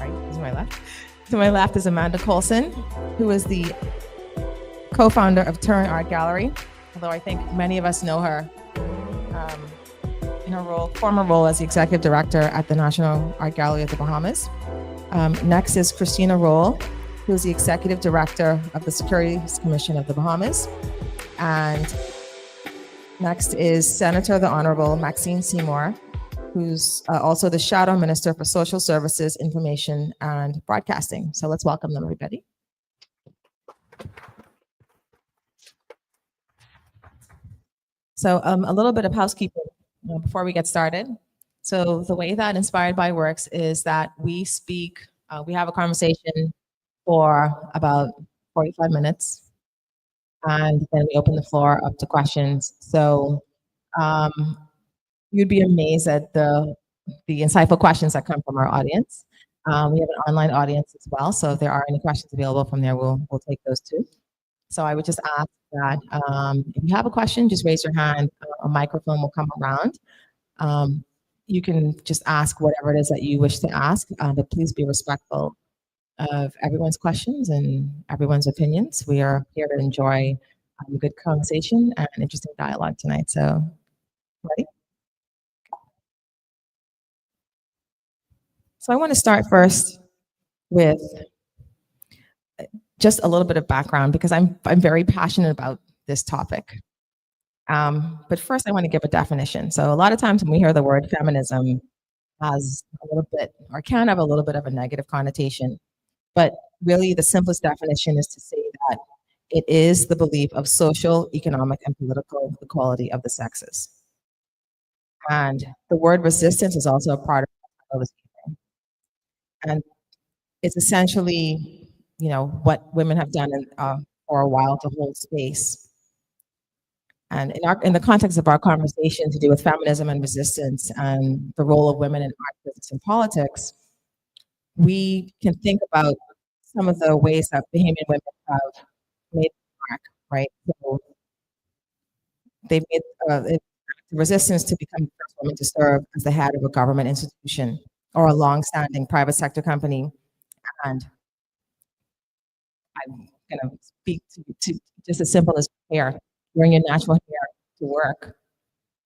right? This is my left. To my left is Amanda Coulson, who is the co-founder of Turn Art Gallery, although I think many of us know her in her former role as the executive director at the National Art Gallery of the Bahamas. Next is Christina R, who is the executive director of the Securities Commission of the Bahamas. And next is Senator the Honorable Maxine Seymour, who's also the Shadow Minister for Social Services, Information, and Broadcasting. So let's welcome them, everybody. So a little bit of housekeeping before we get started. So the way that Inspired by works is that we speak, we have a conversation for about 45 minutes, and then we open the floor up to questions. So you'd be amazed at the insightful questions that come from our audience. We have an online audience as well, so if there are any questions available from there, we'll take those too. So I would just ask that if you have a question, just raise your hand. A microphone will come around. You can just ask whatever it is that you wish to ask, but please be respectful of everyone's questions and everyone's opinions. We are here to enjoy a good conversation and interesting dialogue tonight. So, ready? So I want to start first with just a little bit of background because I'm very passionate about this topic. But first, I want to give a definition. So a lot of times when we hear the word feminism, has a little bit or can have a little bit of a negative connotation. But really, the simplest definition is to say that it is the belief of social, economic, and political equality of the sexes. And the word resistance is also a part of this. And it's essentially, what women have done for a while to hold space. And in the context of our conversation to do with feminism and resistance and the role of women in art, business, and politics, we can think about some of the ways that Bahamian women have made mark, right? So they've made resistance to become the first woman to serve as the head of a government institution or a long-standing private sector company. And I'm going to speak to just as simple as hair, wearing your natural hair to work.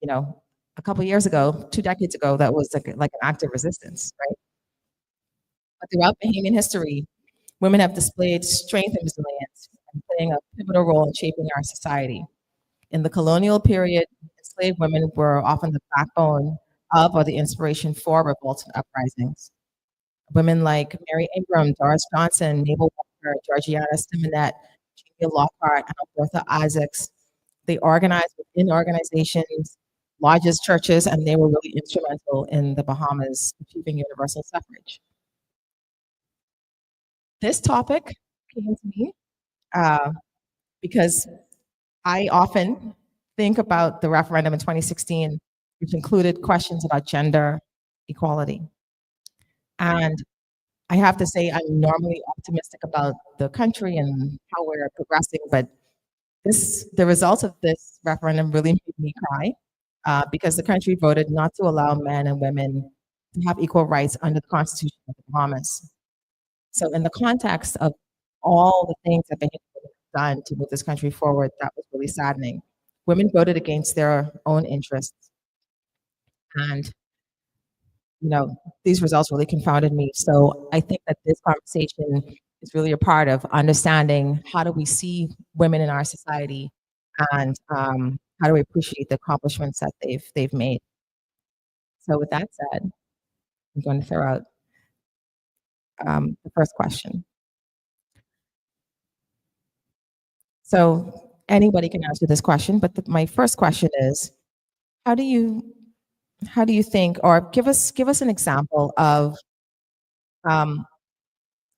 A couple of years ago, 2 decades ago, that was like an act of resistance, right? But throughout Bahamian history, women have displayed strength and resilience and playing a pivotal role in shaping our society. In the colonial period, enslaved women were often the backbone of or the inspiration for revolts and uprisings. Women like Mary Ingram, Doris Johnson, Mabel Walker, Georgiana Simonette, Julia Lockhart, and Alberta Isaacs, they organized within organizations, lodges, churches, and they were really instrumental in the Bahamas achieving universal suffrage. This topic came to me because I often think about the referendum in 2016, which included questions about gender equality. And I have to say, I'm normally optimistic about the country and how we're progressing, but the results of this referendum really made me cry because the country voted not to allow men and women to have equal rights under the Constitution of the Bahamas. So in the context of all the things that they have done to move this country forward, that was really saddening. Women voted against their own interests. And, these results really confounded me. So I think that this conversation is really a part of understanding how do we see women in our society and how do we appreciate the accomplishments that they've made. So with that said, I'm going to throw out the first question. So anybody can answer this question, but my first question is, how do you think, or give us an example of a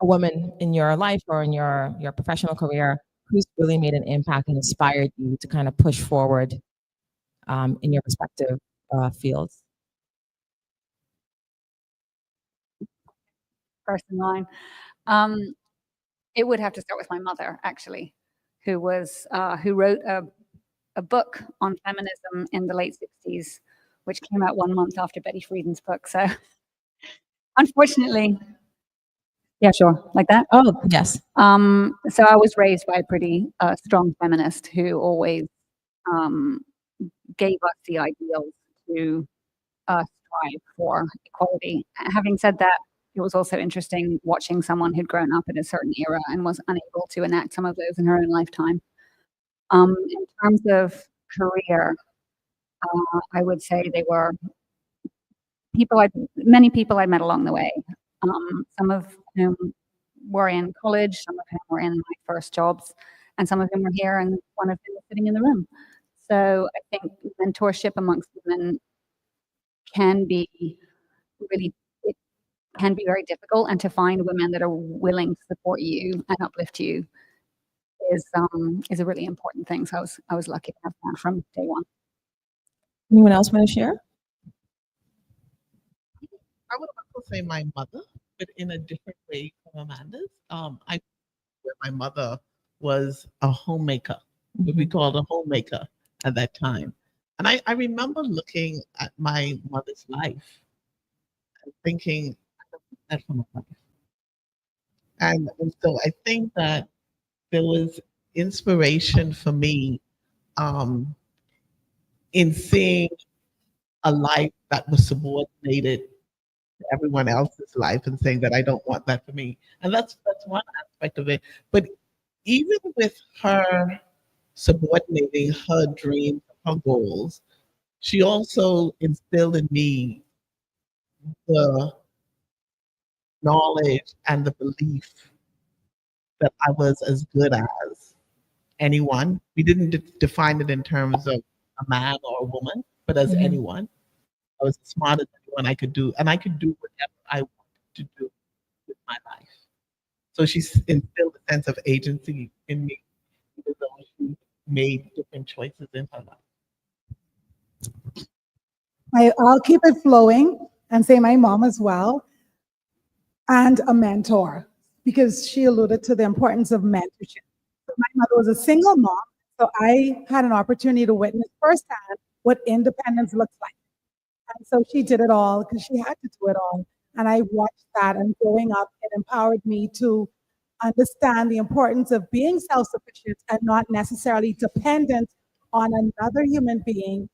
woman in your life or in your professional career who's really made an impact and inspired you to kind of push forward in your respective fields? First in line. It would have to start with my mother, actually, who wrote a book on feminism in the late 60s, which came out 1 month after Betty Friedan's book. So unfortunately, Yeah, sure. Like that? Oh, yes. So I was raised by a pretty strong feminist who always um, gave us the ideals to strive for equality. Having said that, it was also interesting watching someone who'd grown up in a certain era and was unable to enact some of those in her own lifetime. In terms of career, I would say they were many people I met along the way. Some of whom were in college, some of whom were in my first jobs, and some of whom were here, and one of them was sitting in the room. So I think mentorship amongst women can be really, it can be very difficult, and to find women that are willing to support you and uplift you is a really important thing. So I was lucky to have that from day one. Anyone else want to share? I would also say my mother, but in a different way from Amanda's. My mother was a homemaker, what we called a homemaker at that time. And I remember looking at my mother's life and thinking, I don't want that for my life. And so I think that there was inspiration for me um, in seeing a life that was subordinated to everyone else's life and saying that I don't want that for me. And that's one aspect of it. But even with her subordinating her dreams, her goals, she also instilled in me the knowledge and the belief that I was as good as anyone. We didn't define it in terms of a man or a woman, but as anyone. I was as smart as anyone I could do, and I could do whatever I wanted to do with my life. So she instilled a sense of agency in me, even though she made different choices in her life. I'll keep it flowing and say my mom as well, and a mentor, because she alluded to the importance of mentorship. So my mother was a single mom, so I had an opportunity to witness firsthand what independence looks like. And so she did it all because she had to do it all. And I watched that, and growing up, it empowered me to understand the importance of being self-sufficient and not necessarily dependent on another human being,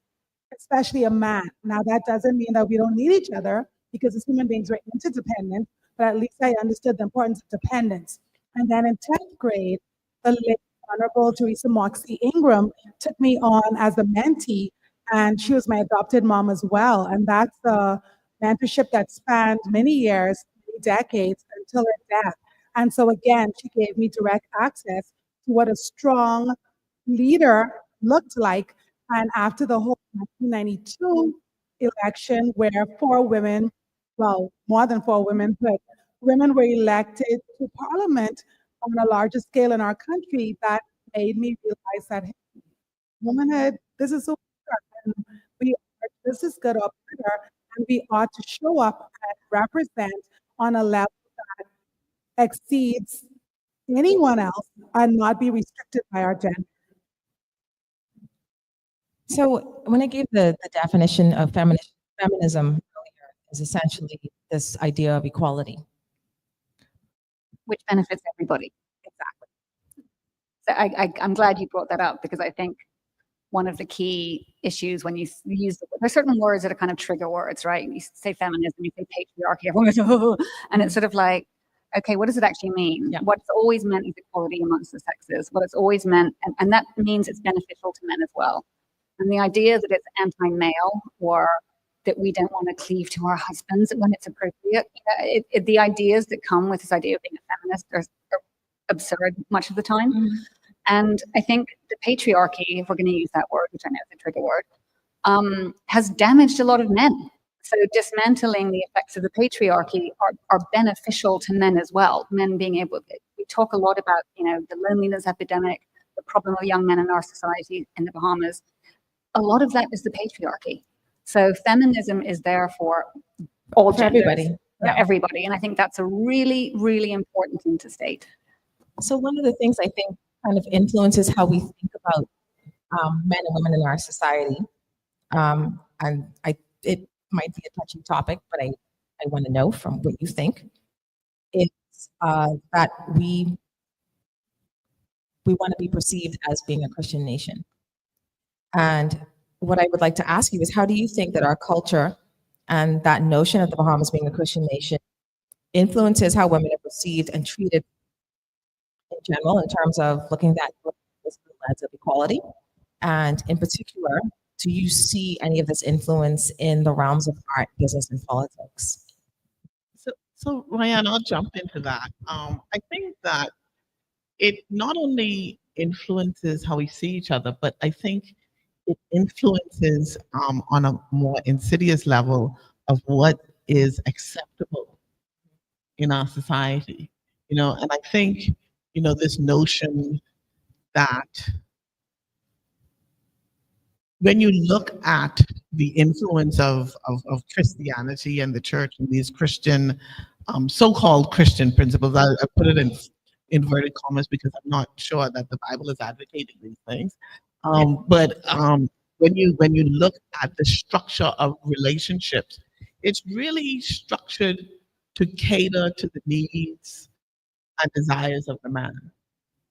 especially a man. Now, that doesn't mean that we don't need each other, because as human beings, we're interdependent, but at least I understood the importance of dependence. And then in 10th grade, the late Honorable Teresa Moxie Ingram took me on as a mentee, and she was my adopted mom as well. And that's a mentorship that spanned many years, many decades, until her death. And so again, she gave me direct access to what a strong leader looked like. And after the whole 1992 election, where 4 women, well, more than 4 women, but women were elected to parliament on a larger scale in our country, that made me realize that, hey, womanhood, this is who we are, and we are just as good or better, and we ought to show up and represent on a level that exceeds anyone else and not be restricted by our gender. So when I gave the definition of feminism earlier, is essentially this idea of equality. Which benefits everybody. Exactly. So I'm glad you brought that up, because I think one of the key issues when you use there's certain words that are kind of trigger words, right? You say feminism, you say patriarchy, everyone goes, oh, and it's sort of like, okay, what does it actually mean? Yeah. What's always meant is equality amongst the sexes. What it's always meant, and that means it's beneficial to men as well. And the idea that it's anti-male, or that we don't want to cleave to our husbands when it's appropriate, the ideas that come with this idea of being a feminist are absurd much of the time. And I think the patriarchy, if we're going to use that word, which I know is a trigger word, has damaged a lot of men. So dismantling the effects of the patriarchy are beneficial to men as well. Men being able, we talk a lot about, the loneliness epidemic, the problem of young men in our society in the Bahamas. A lot of that is the patriarchy. So feminism is there for all genders, everybody. for everybody. And I think that's a really, really important thing to state. So one of the things I think kind of influences how we think about men and women in our society, and it might be a touchy topic, but I want to know from what you think, is that we want to be perceived as being a Christian nation. And what I would like to ask you is, how do you think that our culture and that notion of the Bahamas being a Christian nation influences how women are perceived and treated in general, in terms of looking at this through the lens of equality? And in particular, do you see any of this influence in the realms of art, business, and politics? So Royann, I'll jump into that. I think that it not only influences how we see each other, but I think it influences on a more insidious level of what is acceptable in our society. And I think, this notion that when you look at the influence of Christianity and the church and these Christian, so-called Christian principles, I put it in inverted commas because I'm not sure that the Bible is advocating these things. But when you look at the structure of relationships, it's really structured to cater to the needs and desires of the man,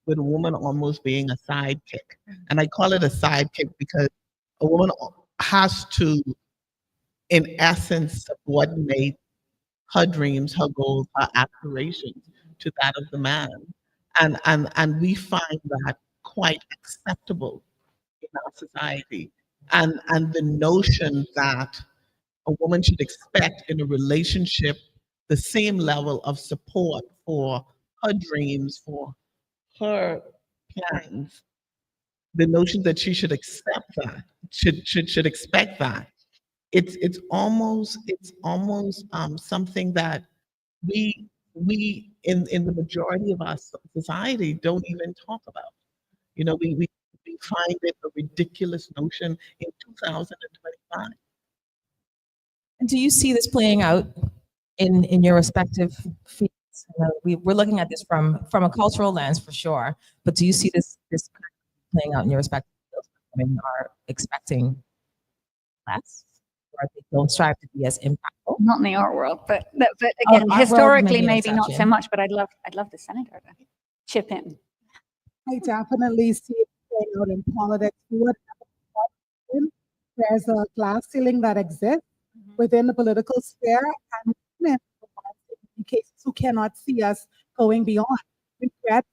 with a woman almost being a sidekick. And I call it a sidekick because a woman has to, in essence, subordinate her dreams, her goals, her aspirations to that of the man. And we find that quite acceptable in our society. And the notion that a woman should expect in a relationship the same level of support for her dreams, for her plans, the notion that she should accept that, should expect that. It's almost something that we in the majority of our society don't even talk about. We find it a ridiculous notion in 2025. And do you see this playing out in your respective fields? We're looking at this from a cultural lens for sure, but do you see this playing out in your respective fields? Women are expecting less, or they don't strive to be as impactful. Not in the art world, but again, historically maybe not so much. But I'd love the senator to chip in. I definitely see it playing out in politics. There's a glass ceiling that exists within the political sphere, and women, in cases who cannot see us going beyond. Yet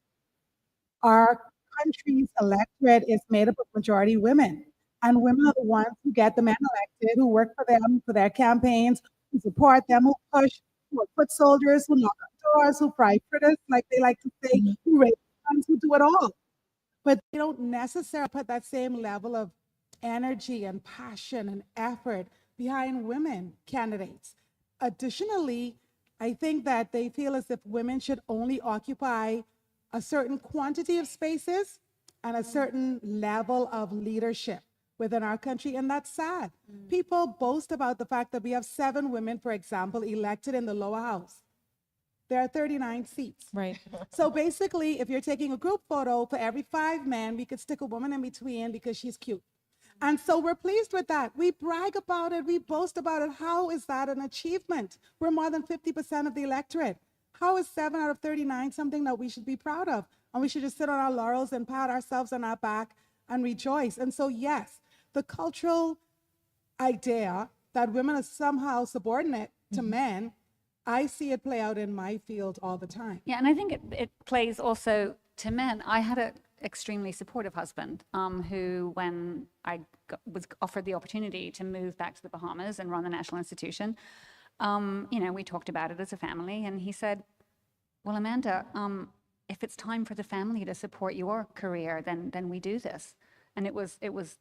our country's electorate is made up of majority women, and women are the ones who get the men elected, who work for them, for their campaigns, who support them, who push, who are foot soldiers, who knock on doors, who fry fritters, like they like to say, who raise funds, who do it all. But they don't necessarily put that same level of energy and passion and effort behind women candidates. Additionally, I think that they feel as if women should only occupy a certain quantity of spaces and a certain level of leadership within our country, and that's sad. People boast about the fact that we have 7 women, for example, elected in the lower house. There are 39 seats. Right. So basically, if you're taking a group photo, for every 5 men, we could stick a woman in between because she's cute. And so we're pleased with that. We brag about it. We boast about it. How is that an achievement? We're more than 50% of the electorate. How is 7 out of 39 something that we should be proud of? And we should just sit on our laurels and pat ourselves on our back and rejoice. And so, yes, the cultural idea that women are somehow subordinate to men, I see it play out in my field all the time. Yeah, and I think it plays also to men. I had an extremely supportive husband who, when I was offered the opportunity to move back to the Bahamas and run the National Institution, we talked about it as a family, and he said, well, Amanda, if it's time for the family to support your career, then we do this. And it was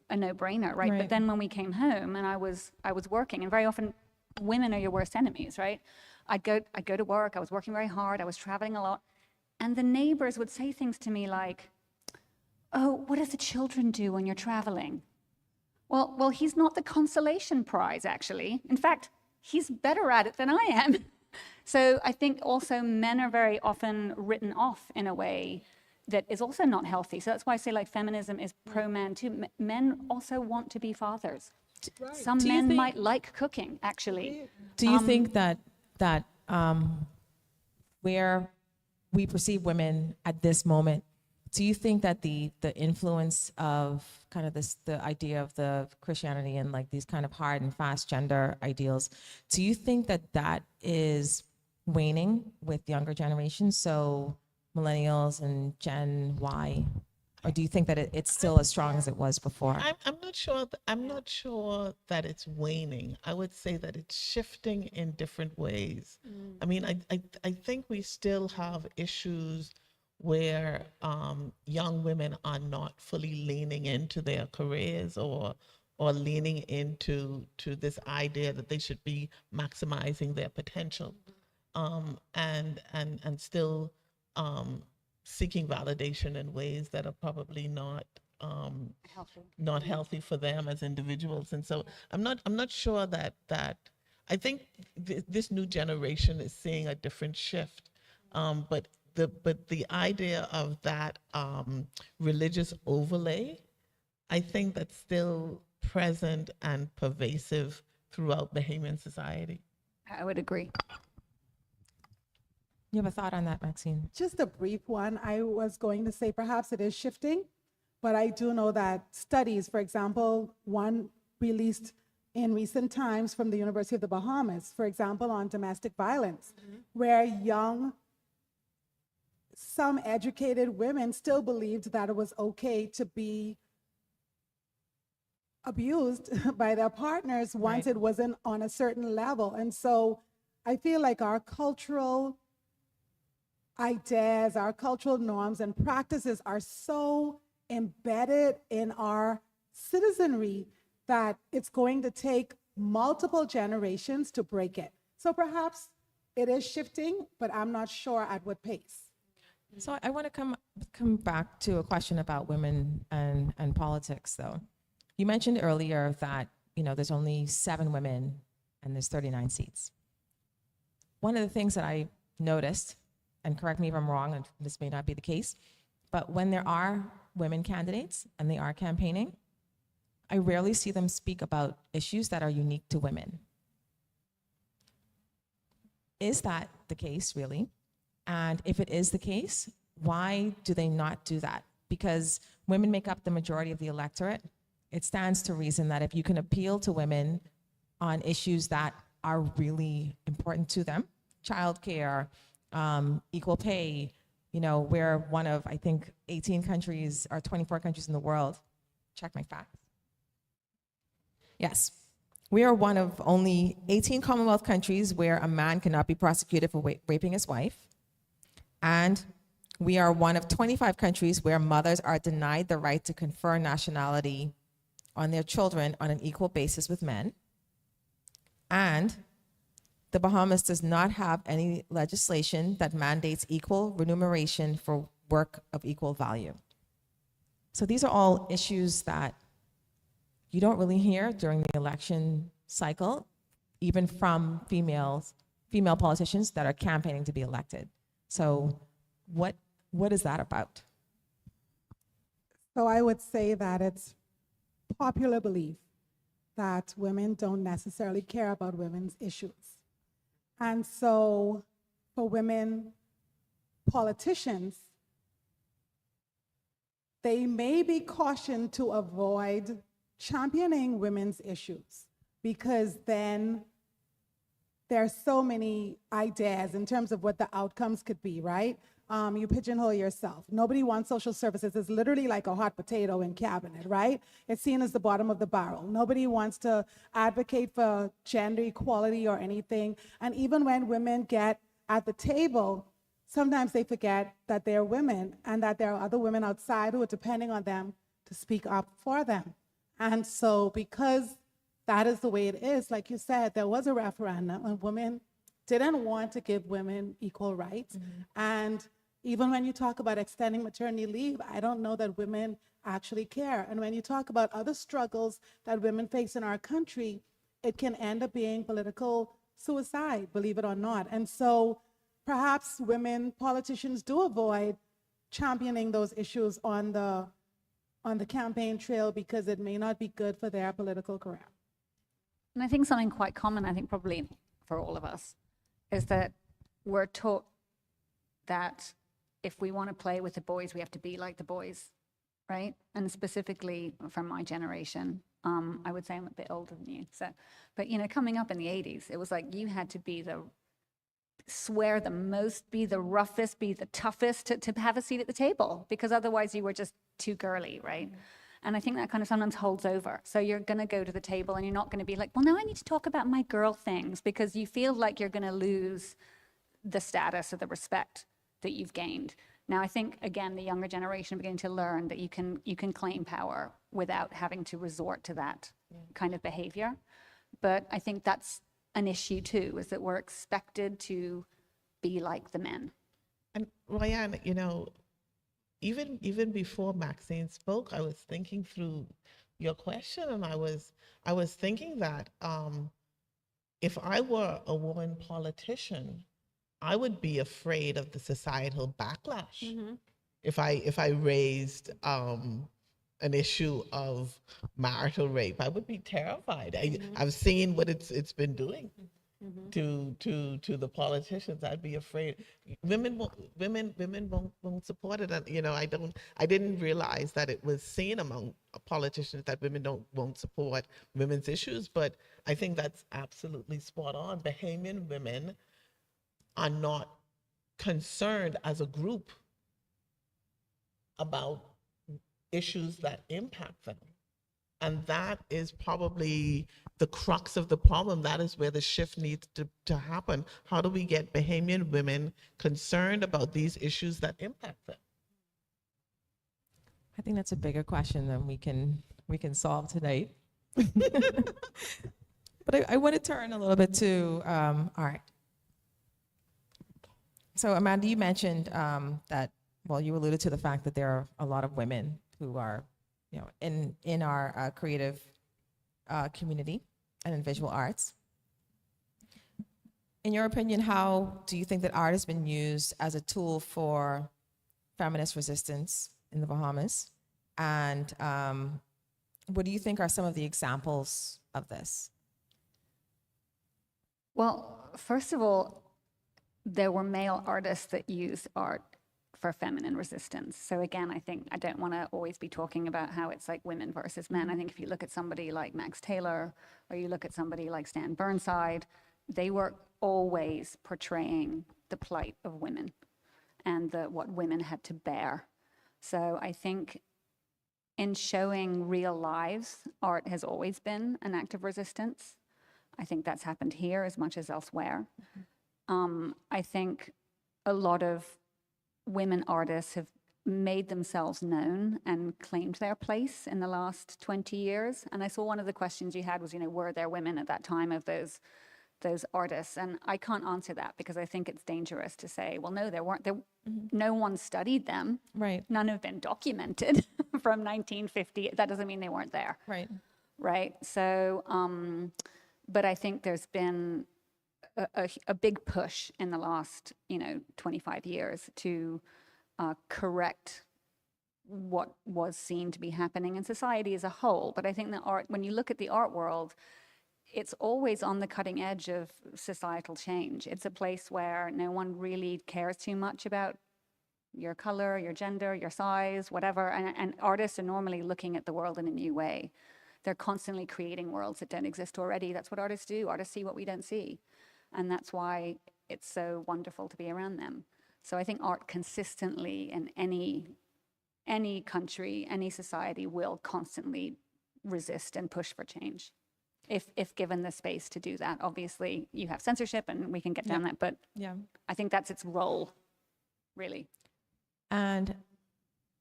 a no-brainer, right? But then when we came home and I was working, and very often women are your worst enemies, right? I'd go to work, I was working very hard, I was traveling a lot, and the neighbors would say things to me like, oh, what do the children do when you're traveling? Well, he's not the consolation prize, actually. In fact, he's better at it than I am. So I think also men are very often written off in a way that is also not healthy. So that's why I say like feminism is pro-man too. Men also want to be fathers. Right. Some men might like cooking, actually. Do you think that where we perceive women at this moment, do you think that the influence of kind of the idea of the Christianity and like these kind of hard and fast gender ideals, do you think that is waning with younger generations, so millennials and Gen Y? Or do you think that it's still as strong as it was before? I'm not sure. I'm not sure that it's waning. I would say that it's shifting in different ways. I mean, I think we still have issues where young women are not fully leaning into their careers or leaning into this idea that they should be maximizing their potential, and still seeking validation in ways that are probably not healthy for them as individuals. And so I'm not sure that I think this new generation is seeing a different shift, but the idea of that religious overlay, I think that's still present and pervasive throughout Bahamian society. I would agree. You have a thought on that, Maxine? Just a brief one. I was going to say perhaps it is shifting, but I do know that studies, for example, one released in recent times from the University of the Bahamas, for example, on domestic violence, where some educated women still believed that it was okay to be abused by their partners once it wasn't on a certain level. And so I feel like our cultural ideas, our cultural norms and practices are so embedded in our citizenry that it's going to take multiple generations to break it. So perhaps it is shifting, but I'm not sure at what pace. So I want to come back to a question about women and politics, though. You mentioned earlier that, you know, there's only 7 women and there's 39 seats. One of the things that I noticed, and correct me if I'm wrong, and this may not be the case, but when there are women candidates and they are campaigning, I rarely see them speak about issues that are unique to women. Is that the case, really? And if it is the case, why do they not do that? Because women make up the majority of the electorate. It stands to reason that if you can appeal to women on issues that are really important to them, childcare, equal pay, you know, we're one of, I think, 18 countries or 24 countries in the world. Check my facts. Yes. We are one of only 18 Commonwealth countries where a man cannot be prosecuted for raping his wife. And we are one of 25 countries where mothers are denied the right to confer nationality on their children on an equal basis with men. And the Bahamas does not have any legislation that mandates equal remuneration for work of equal value. So these are all issues that you don't really hear during the election cycle, even from female politicians that are campaigning to be elected. So what is that about? So I would say that it's popular belief that women don't necessarily care about women's issues. And so for women politicians, they may be cautioned to avoid championing women's issues because then there are so many ideas in terms of what the outcomes could be, right? You pigeonhole yourself. Nobody wants social services. It's literally like a hot potato in cabinet, right? It's seen as the bottom of the barrel. Nobody wants to advocate for gender equality or anything. And even when women get at the table, sometimes they forget that they're women and that there are other women outside who are depending on them to speak up for them. And so because that is the way it is, like you said, there was a referendum and women didn't want to give women equal rights. And even when you talk about extending maternity leave, I don't know that women actually care. And when you talk about other struggles that women face in our country, it can end up being political suicide, believe it or not. And so perhaps women politicians do avoid championing those issues on the campaign trail because it may not be good for their political career. And I think something quite common, I think probably for all of us, is that we're taught that if we want to play with the boys, we have to be like the boys, right? And specifically from my generation, I would say I'm a bit older than you. So, but you know, coming up in the 80s, it was like you had to be swear the most, be the roughest, be the toughest to have a seat at the table, because otherwise you were just too girly, right? And I think that kind of sometimes holds over. So you're going to go to the table and you're not going to be like, well, now I need to talk about my girl things, because you feel like you're going to lose the status or the respect that you've gained. Now, I think, again, the younger generation are beginning to learn that you can claim power without having to resort to that kind of behavior. But I think that's an issue too, is that we're expected to be like the men. And Royann, you know, even before Maxine spoke, I was thinking through your question, and I was thinking that if I were a woman politician, I would be afraid of the societal backlash. If I raised an issue of marital rape, I would be terrified. I've seen what it's been doing to the politicians. I'd be afraid. Women won't support it. And, you know, I didn't realize that it was seen among politicians that women won't support women's issues. But I think that's absolutely spot on. Bahamian women are not concerned as a group about issues that impact them. And that is probably the crux of the problem. That is where the shift needs to happen. How do we get Bahamian women concerned about these issues that impact them? I think that's a bigger question than we can solve tonight. But I want to turn a little bit to art. So Amanda, you mentioned that, well, you alluded to the fact that there are a lot of women who are, you know, in our creative community and in visual arts. In your opinion, how do you think that art has been used as a tool for feminist resistance in the Bahamas? And what do you think are some of the examples of this? Well, first of all, there were male artists that used art for feminine resistance. So again, I think I don't want to always be talking about how it's like women versus men. I think if you look at somebody like Max Taylor, or you look at somebody like Stan Burnside, they were always portraying the plight of women and what women had to bear. So I think in showing real lives, art has always been an act of resistance. I think that's happened here as much as elsewhere. I think a lot of women artists have made themselves known and claimed their place in the last 20 years. And I saw one of the questions you had was, you know, were there women at that time of those artists? And I can't answer that, because I think it's dangerous to say, well, no, there weren't. No one studied them. Right. None have been documented from 1950. That doesn't mean they weren't there. Right. Right. So, but I think there's been a big push in the last, 25 years to correct what was seen to be happening in society as a whole. But I think that art, when you look at the art world, it's always on the cutting edge of societal change. It's a place where no one really cares too much about your color, your gender, your size, whatever. And artists are normally looking at the world in a new way. They're constantly creating worlds that don't exist already. That's what artists do. Artists see what we don't see. And that's why it's so wonderful to be around them. So I think art consistently in any country, any society will constantly resist and push for change. If given the space to do that. Obviously you have censorship and we can get down that, but I think that's its role, really. And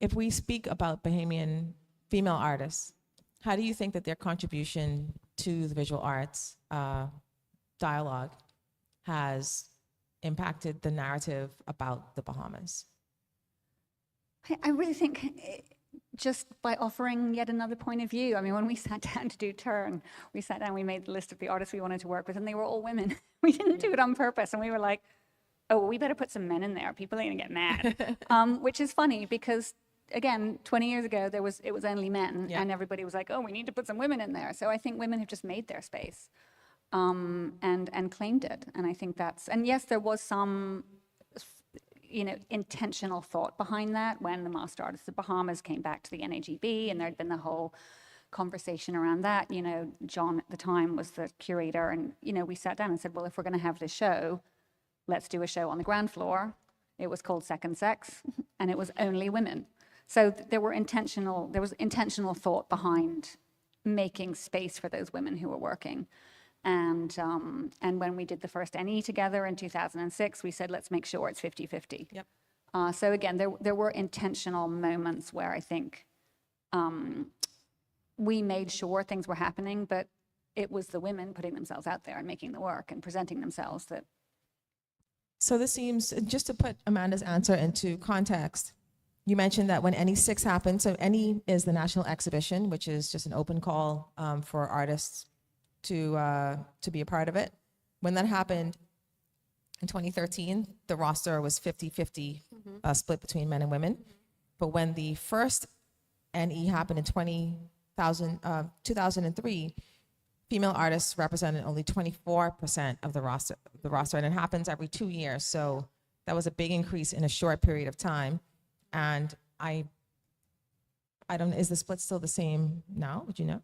if we speak about Bahamian female artists, how do you think that their contribution to the visual arts dialogue has impacted the narrative about the Bahamas? I really think just by offering yet another point of view. I mean, when we sat down to do Turn, we sat down, we made the list of the artists we wanted to work with, and they were all women. We didn't do it on purpose, and we were like, oh, well, we better put some men in there. People are gonna get mad. Which is funny because, again, 20 years ago, it was only men, and everybody was like, oh, we need to put some women in there. So I think women have just made their space and claimed it. And I think and yes, there was some intentional thought behind that. When the Master Artists of Bahamas came back to the NAGB, and there'd been the whole conversation around that, John at the time was the curator, and, we sat down and said, well, if we're going to have this show, let's do a show on the ground floor. It was called Second Sex, and it was only women. So there was intentional thought behind making space for those women who were working. And when we did the first NE together in 2006, we said, let's make sure it's 50-50. Yep. So again, there were intentional moments where I think we made sure things were happening, but it was the women putting themselves out there and making the work and presenting themselves that. So this seems, just to put Amanda's answer into context, you mentioned that when NE6 happened, so NE is the National Exhibition, which is just an open call for artists to be a part of it. When that happened in 2013, the roster was 50-50 split between men and women. But when the first NE happened in 2003, female artists represented only 24% of the roster, and it happens every 2 years. So that was a big increase in a short period of time. And I don't, is the split still the same now? Would you know?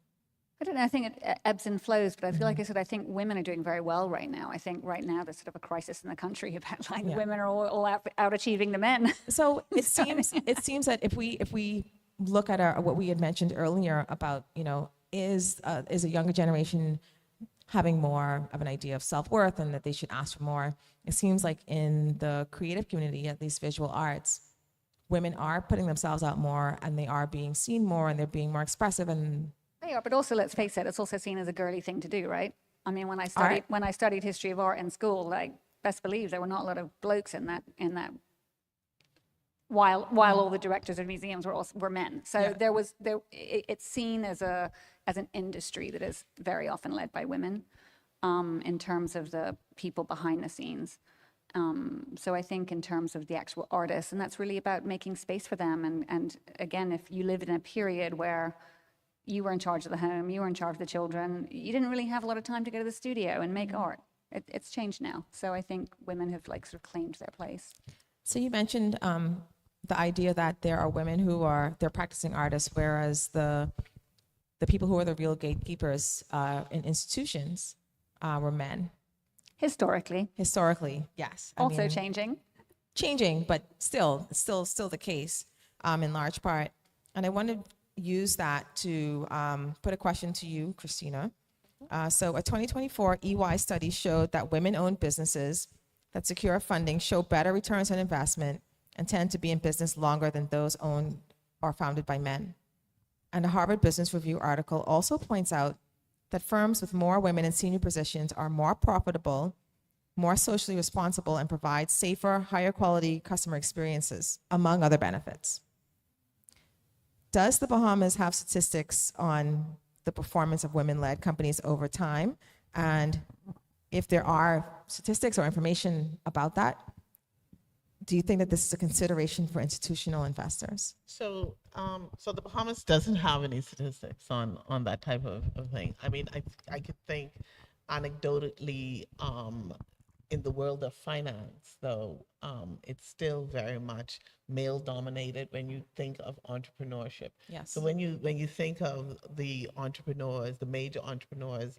I don't know. I think it ebbs and flows, but I feel like I said, I think women are doing very well right now. I think right now there's sort of a crisis in the country about women are all out achieving the men. So it seems that if we look at what we had mentioned earlier about, is a younger generation having more of an idea of self-worth and that they should ask for more, it seems like in the creative community, at least visual arts, women are putting themselves out more and they are being seen more and they're being more expressive. And they are, but also, let's face it, it's also seen as a girly thing to do, right? I mean, when I studied history of art in school, like, best believe there were not a lot of blokes in that while all the directors of museums were men. So it's seen as an industry that is very often led by women in terms of the people behind the scenes. So I think in terms of the actual artists, and that's really about making space for them. And again, if you lived in a period where you were in charge of the home, you were in charge of the children, you didn't really have a lot of time to go to the studio and make art. It's changed now. So I think women have sort of claimed their place. So you mentioned the idea that there are women they're practicing artists, whereas the people who are the real gatekeepers in institutions were men. Historically, yes. Changing, but still the case in large part. And I want to use that to put a question to you, Christina. So a 2024 EY study showed that women-owned businesses that secure funding show better returns on investment and tend to be in business longer than those owned or founded by men. And a Harvard Business Review article also points out that firms with more women in senior positions are more profitable, more socially responsible, and provide safer, higher quality customer experiences, among other benefits. Does the Bahamas have statistics on the performance of women-led companies over time? And if there are statistics or information about that, do you think that this is a consideration for institutional investors? So the Bahamas doesn't have any statistics on that type of thing. I mean, I could think anecdotally in the world of finance, though, it's still very much male dominated when you think of entrepreneurship. Yes. So when you think of the entrepreneurs, the major entrepreneurs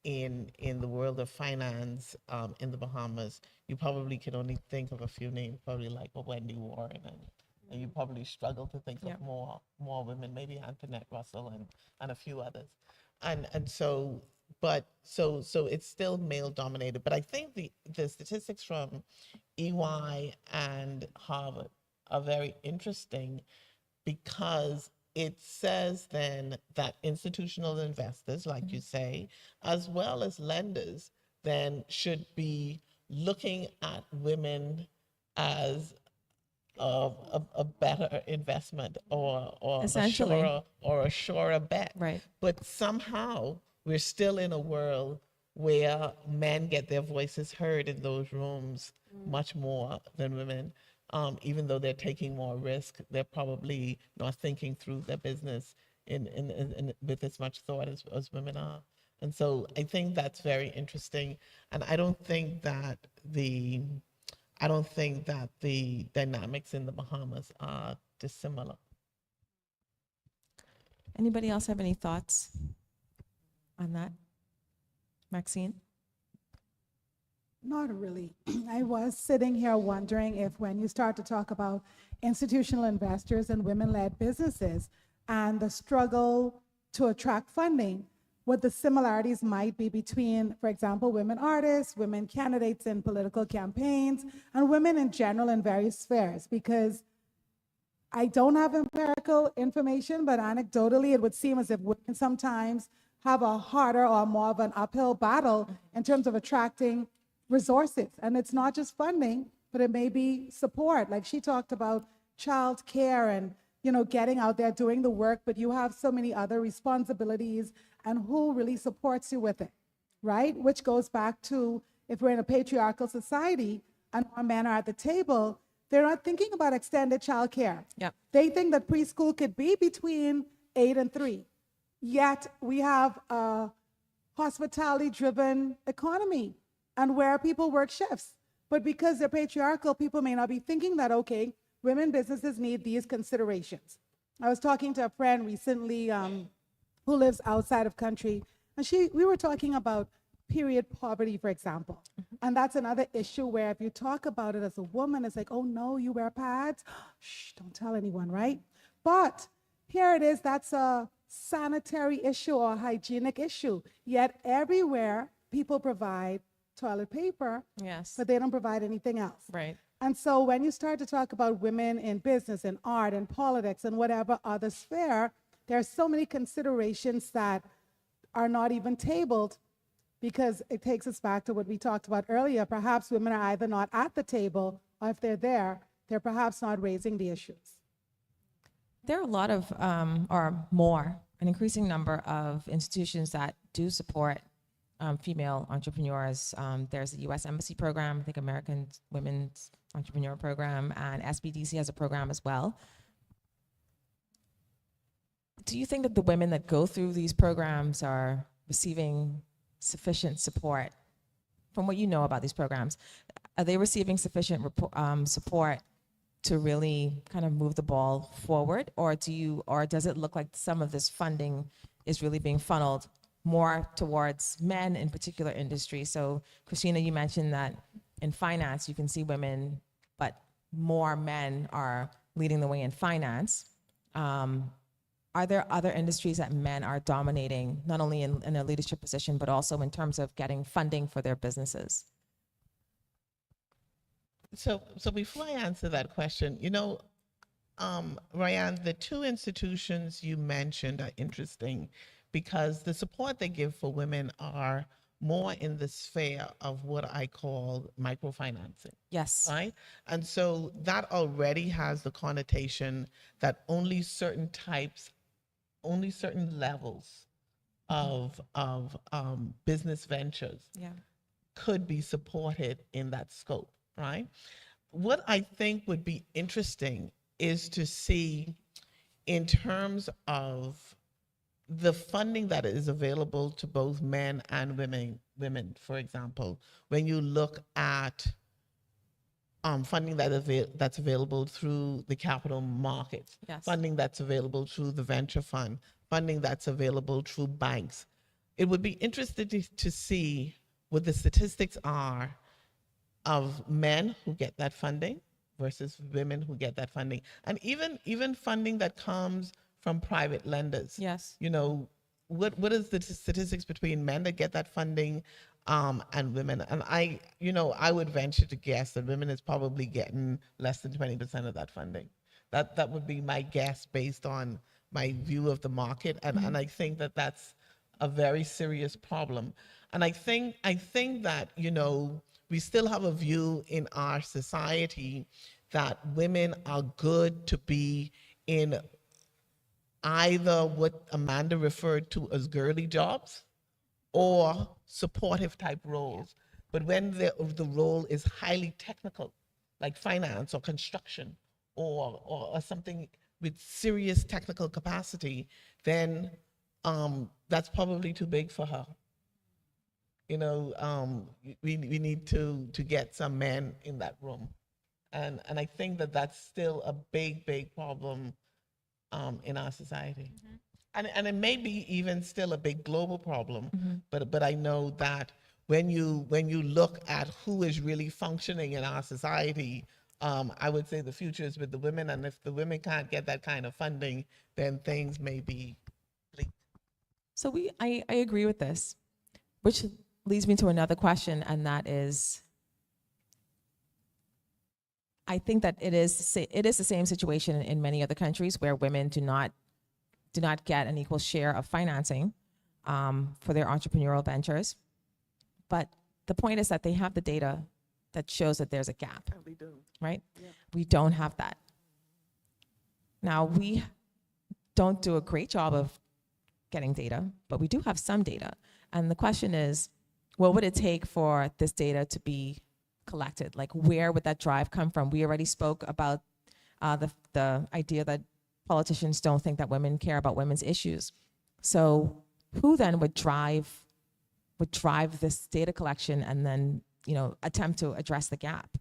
in the world of finance in the Bahamas, you probably can only think of a few names, probably like a Wendy Warren, and you probably struggle to think of more women, maybe Antoinette Russell and a few others, and so it's still male dominated. But I think the statistics from EY and Harvard are very interesting because it says then that institutional investors, like you say, as well as lenders, then should be looking at women as a better investment or a surer bet. Right. But somehow we're still in a world where men get their voices heard in those rooms much more than women. Even though they're taking more risk, they're probably not thinking through their business in with as much thought as women are. And so I think that's very interesting. And I don't think that I don't think that the dynamics in the Bahamas are dissimilar. Anybody else have any thoughts on that? Maxine? Not really. I was sitting here wondering if when you start to talk about institutional investors and women-led businesses and the struggle to attract funding, what the similarities might be between, for example, women artists, women candidates in political campaigns, and women in general in various spheres. Because I don't have empirical information, but anecdotally, it would seem as if women sometimes have a harder or more of an uphill battle in terms of attracting resources. And it's not just funding, but it may be support. Like she talked about child care and, getting out there, doing the work, but you have so many other responsibilities, and who really supports you with it, right? Which goes back to, if we're in a patriarchal society and more men are at the table, they're not thinking about extended child care. Yep. They think that preschool could be between 8 and 3. Yet we have a hospitality-driven economy and where people work shifts. But because they're patriarchal, people may not be thinking that, okay, women businesses need these considerations. I was talking to a friend recently who lives outside of country, and we were talking about period poverty, for example. And that's another issue where if you talk about it as a woman, it's like, oh no, you wear pads? Shh, don't tell anyone, right? But here it is, that's a sanitary issue or a hygienic issue. Yet everywhere people provide toilet paper, Yes. but they don't provide anything else. Right. And so when you start to talk about women in business and art and politics and whatever other sphere, there are so many considerations that are not even tabled, because it takes us back to what we talked about earlier. Perhaps women are either not at the table, or if they're there, they're perhaps not raising the issues. There are a lot of, or more, an increasing number of institutions that do support female entrepreneurs. There's a U.S. Embassy program, I think American Women's Entrepreneur Program, and SBDC has a program as well. Do you think that the women that go through these programs are receiving sufficient support? From what you know about these programs, are they receiving sufficient support to really kind of move the ball forward, or does it look like some of this funding is really being funneled more towards men in particular industries? So Christina, you mentioned that in finance you can see women, but more men are leading the way in finance. Are there other industries that men are dominating, not only in a leadership position, but also in terms of getting funding for their businesses? So before I answer that question, Royann, the two institutions you mentioned are interesting because the support they give for women are more in the sphere of what I call microfinancing. Yes. Right? And so that already has the connotation that only certain levels of business ventures could be supported in that scope, right? What I think would be interesting is to see, in terms of the funding that is available to both men and women, for example, when you look at funding that's available through the capital markets, Yes. funding that's available through the venture fund, funding that's available through banks. It would be interesting to see what the statistics are of men who get that funding versus women who get that funding, and even funding that comes from private lenders. Yes. What is the statistics between men that get that funding and women? And I would venture to guess that women is probably getting less than 20% of that funding. That would be my guess based on my view of the market, and I think that that's a very serious problem. And I think that we still have a view in our society that women are good to be in either what Amanda referred to as girly jobs or supportive type roles. But when the role is highly technical, like finance or construction or something with serious technical capacity, then that's probably too big for her. We need to get some men in that room, and I think that that's still a big problem in our society, and it may be even still a big global problem. But I know that when you look at who is really functioning in our society, I would say the future is with the women, and if the women can't get that kind of funding, then things may be bleak. So I agree with this, which leads me to another question, and that is, I think that it is the same situation in many other countries where women do not get an equal share of financing for their entrepreneurial ventures. But the point is that they have the data that shows that there's a gap, We do. right? Yeah. We don't have that. Now, we don't do a great job of getting data, but we do have some data. And the question is, what would it take for this data to be collected? Like, where would that drive come from? We already spoke about the idea that politicians don't think that women care about women's issues. So who then would drive this data collection and then, attempt to address the gap?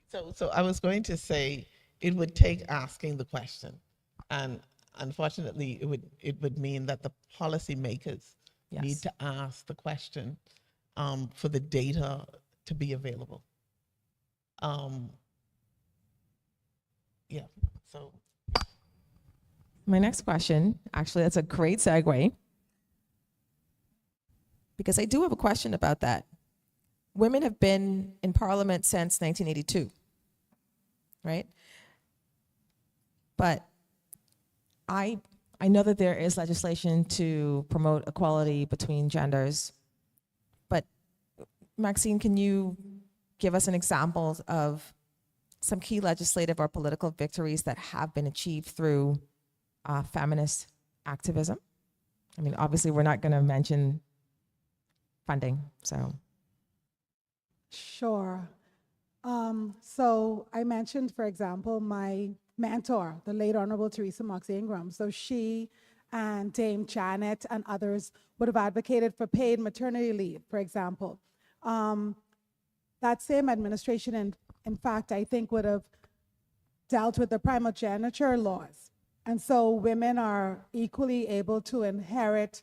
So I was going to say it would take asking the question, and unfortunately, it would mean that the policymakers Yes. need to ask the question for the data to be available. Yeah. So My next question, actually, that's a great segue, because I do have a question about that. Women have been in parliament since 1982, right? But I know that there is legislation to promote equality between genders, but Maxine, can you give us an example of some key legislative or political victories that have been achieved through feminist activism? I mean, obviously, we're not going to mention funding, so. Sure. So I mentioned, for example, my mentor, the late Honorable Teresa Moxie Ingram. So she and Dame Janet and others would have advocated for paid maternity leave, for example. That same administration, in fact, I think would have dealt with the primogeniture laws. And so women are equally able to inherit,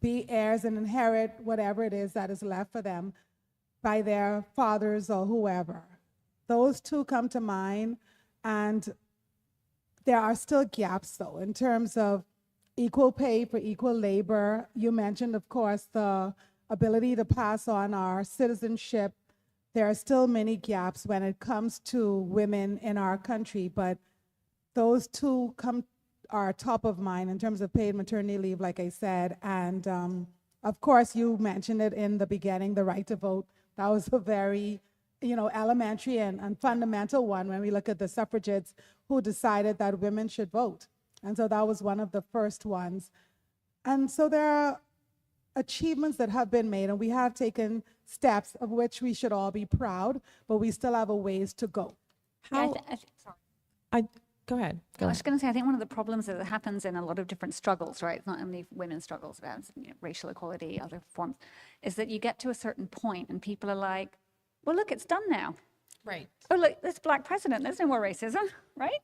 be heirs and inherit whatever it is that is left for them by their fathers or whoever. Those two come to mind, and there are still gaps, though, in terms of equal pay for equal labor. You mentioned, of course, the ability to pass on our citizenship. There are still many gaps when it comes to women in our country, but those two are top of mind in terms of paid maternity leave, like I said. And of course, you mentioned it in the beginning, the right to vote. That was a very, elementary and fundamental one when we look at the suffragettes who decided that women should vote. And so that was one of the first ones. And so there are achievements that have been made, and we have taken steps of which we should all be proud, but we still have a ways to go. How? Sorry. Go ahead. I was going to say, I think one of the problems that happens in a lot of different struggles, right? It's not only women's struggles, about racial equality, other forms, is that you get to a certain point and people are like, well, look, it's done now. Right. Oh, look, there's a black president. There's no more racism, right?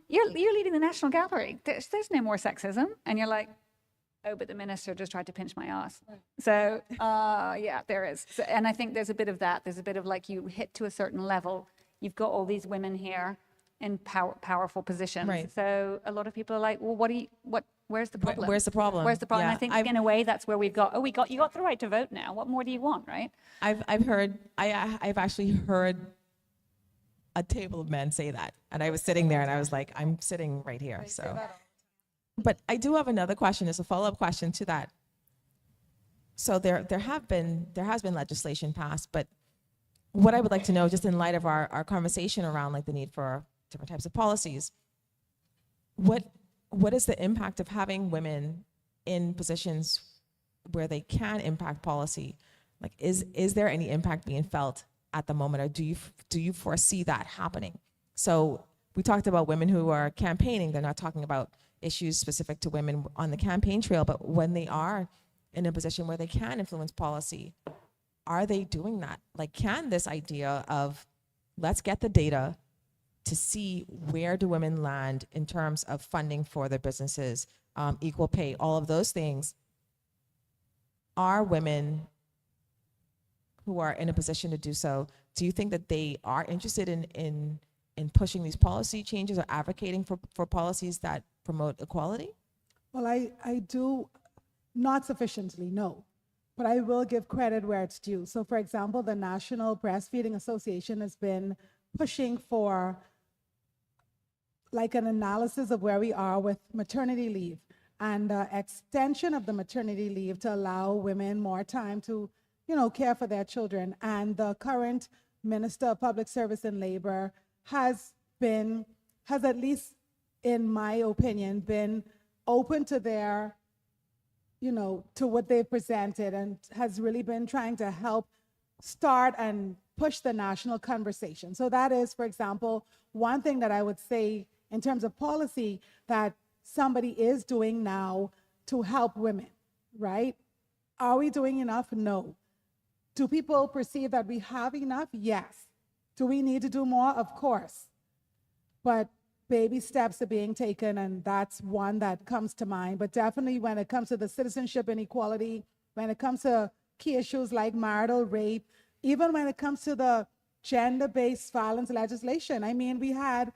You're leading the National Gallery. There's no more sexism. And you're like, oh, but the minister just tried to pinch my ass. Right. So, yeah, there is. So, and I think there's a bit of that. There's a bit of like, you hit to a certain level. You've got all these women here in powerful positions. Right. So a lot of people are like, well, where's the problem? Where's the problem? Where's the problem? Yeah, I think in a way that's where we've got, you got the right to vote now. What more do you want, right? I've actually heard a table of men say that. And I was sitting there and I was like, I'm sitting right here. So, but I do have another question as a follow-up question to that. So there has been legislation passed, but what I would like to know, just in light of our conversation around like the need for different types of policies, what is the impact of having women in positions where they can impact policy? Like, is there any impact being felt at the moment, or do you foresee that happening? So we talked about women who are campaigning. They're not talking about issues specific to women on the campaign trail, but when they are in a position where they can influence policy, are they doing that? Like, can this idea of let's get the data to see where do women land in terms of funding for their businesses, equal pay, all of those things, are women who are in a position to do so, do you think that they are interested in pushing these policy changes or advocating for policies that promote equality? Well, I do not sufficiently, no. But I will give credit where it's due. So for example, the National Breastfeeding Association has been pushing for like an analysis of where we are with maternity leave and extension of the maternity leave to allow women more time to, care for their children. And the current Minister of Public Service and Labor has at least in my opinion, been open to their, to what they've presented and has really been trying to help start and push the national conversation. So that is, for example, one thing that I would say in terms of policy that somebody is doing now to help women, right? Are we doing enough? No. Do people perceive that we have enough? Yes. Do we need to do more? Of course. But baby steps are being taken, and that's one that comes to mind. But definitely when it comes to the citizenship inequality, when it comes to key issues like marital rape, even when it comes to the gender-based violence legislation, I mean, we had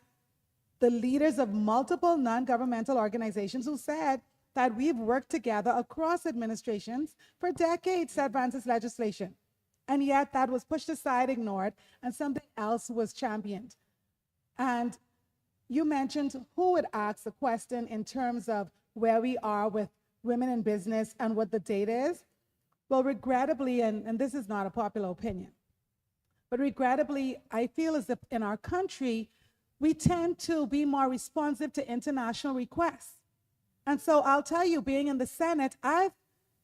the leaders of multiple non-governmental organizations who said that we've worked together across administrations for decades to advance this legislation. And yet that was pushed aside, ignored, and something else was championed. And you mentioned who would ask the question in terms of where we are with women in business and what the data is. Well, regrettably, and this is not a popular opinion, but regrettably, I feel as if in our country, we tend to be more responsive to international requests. And so I'll tell you, being in the Senate, I've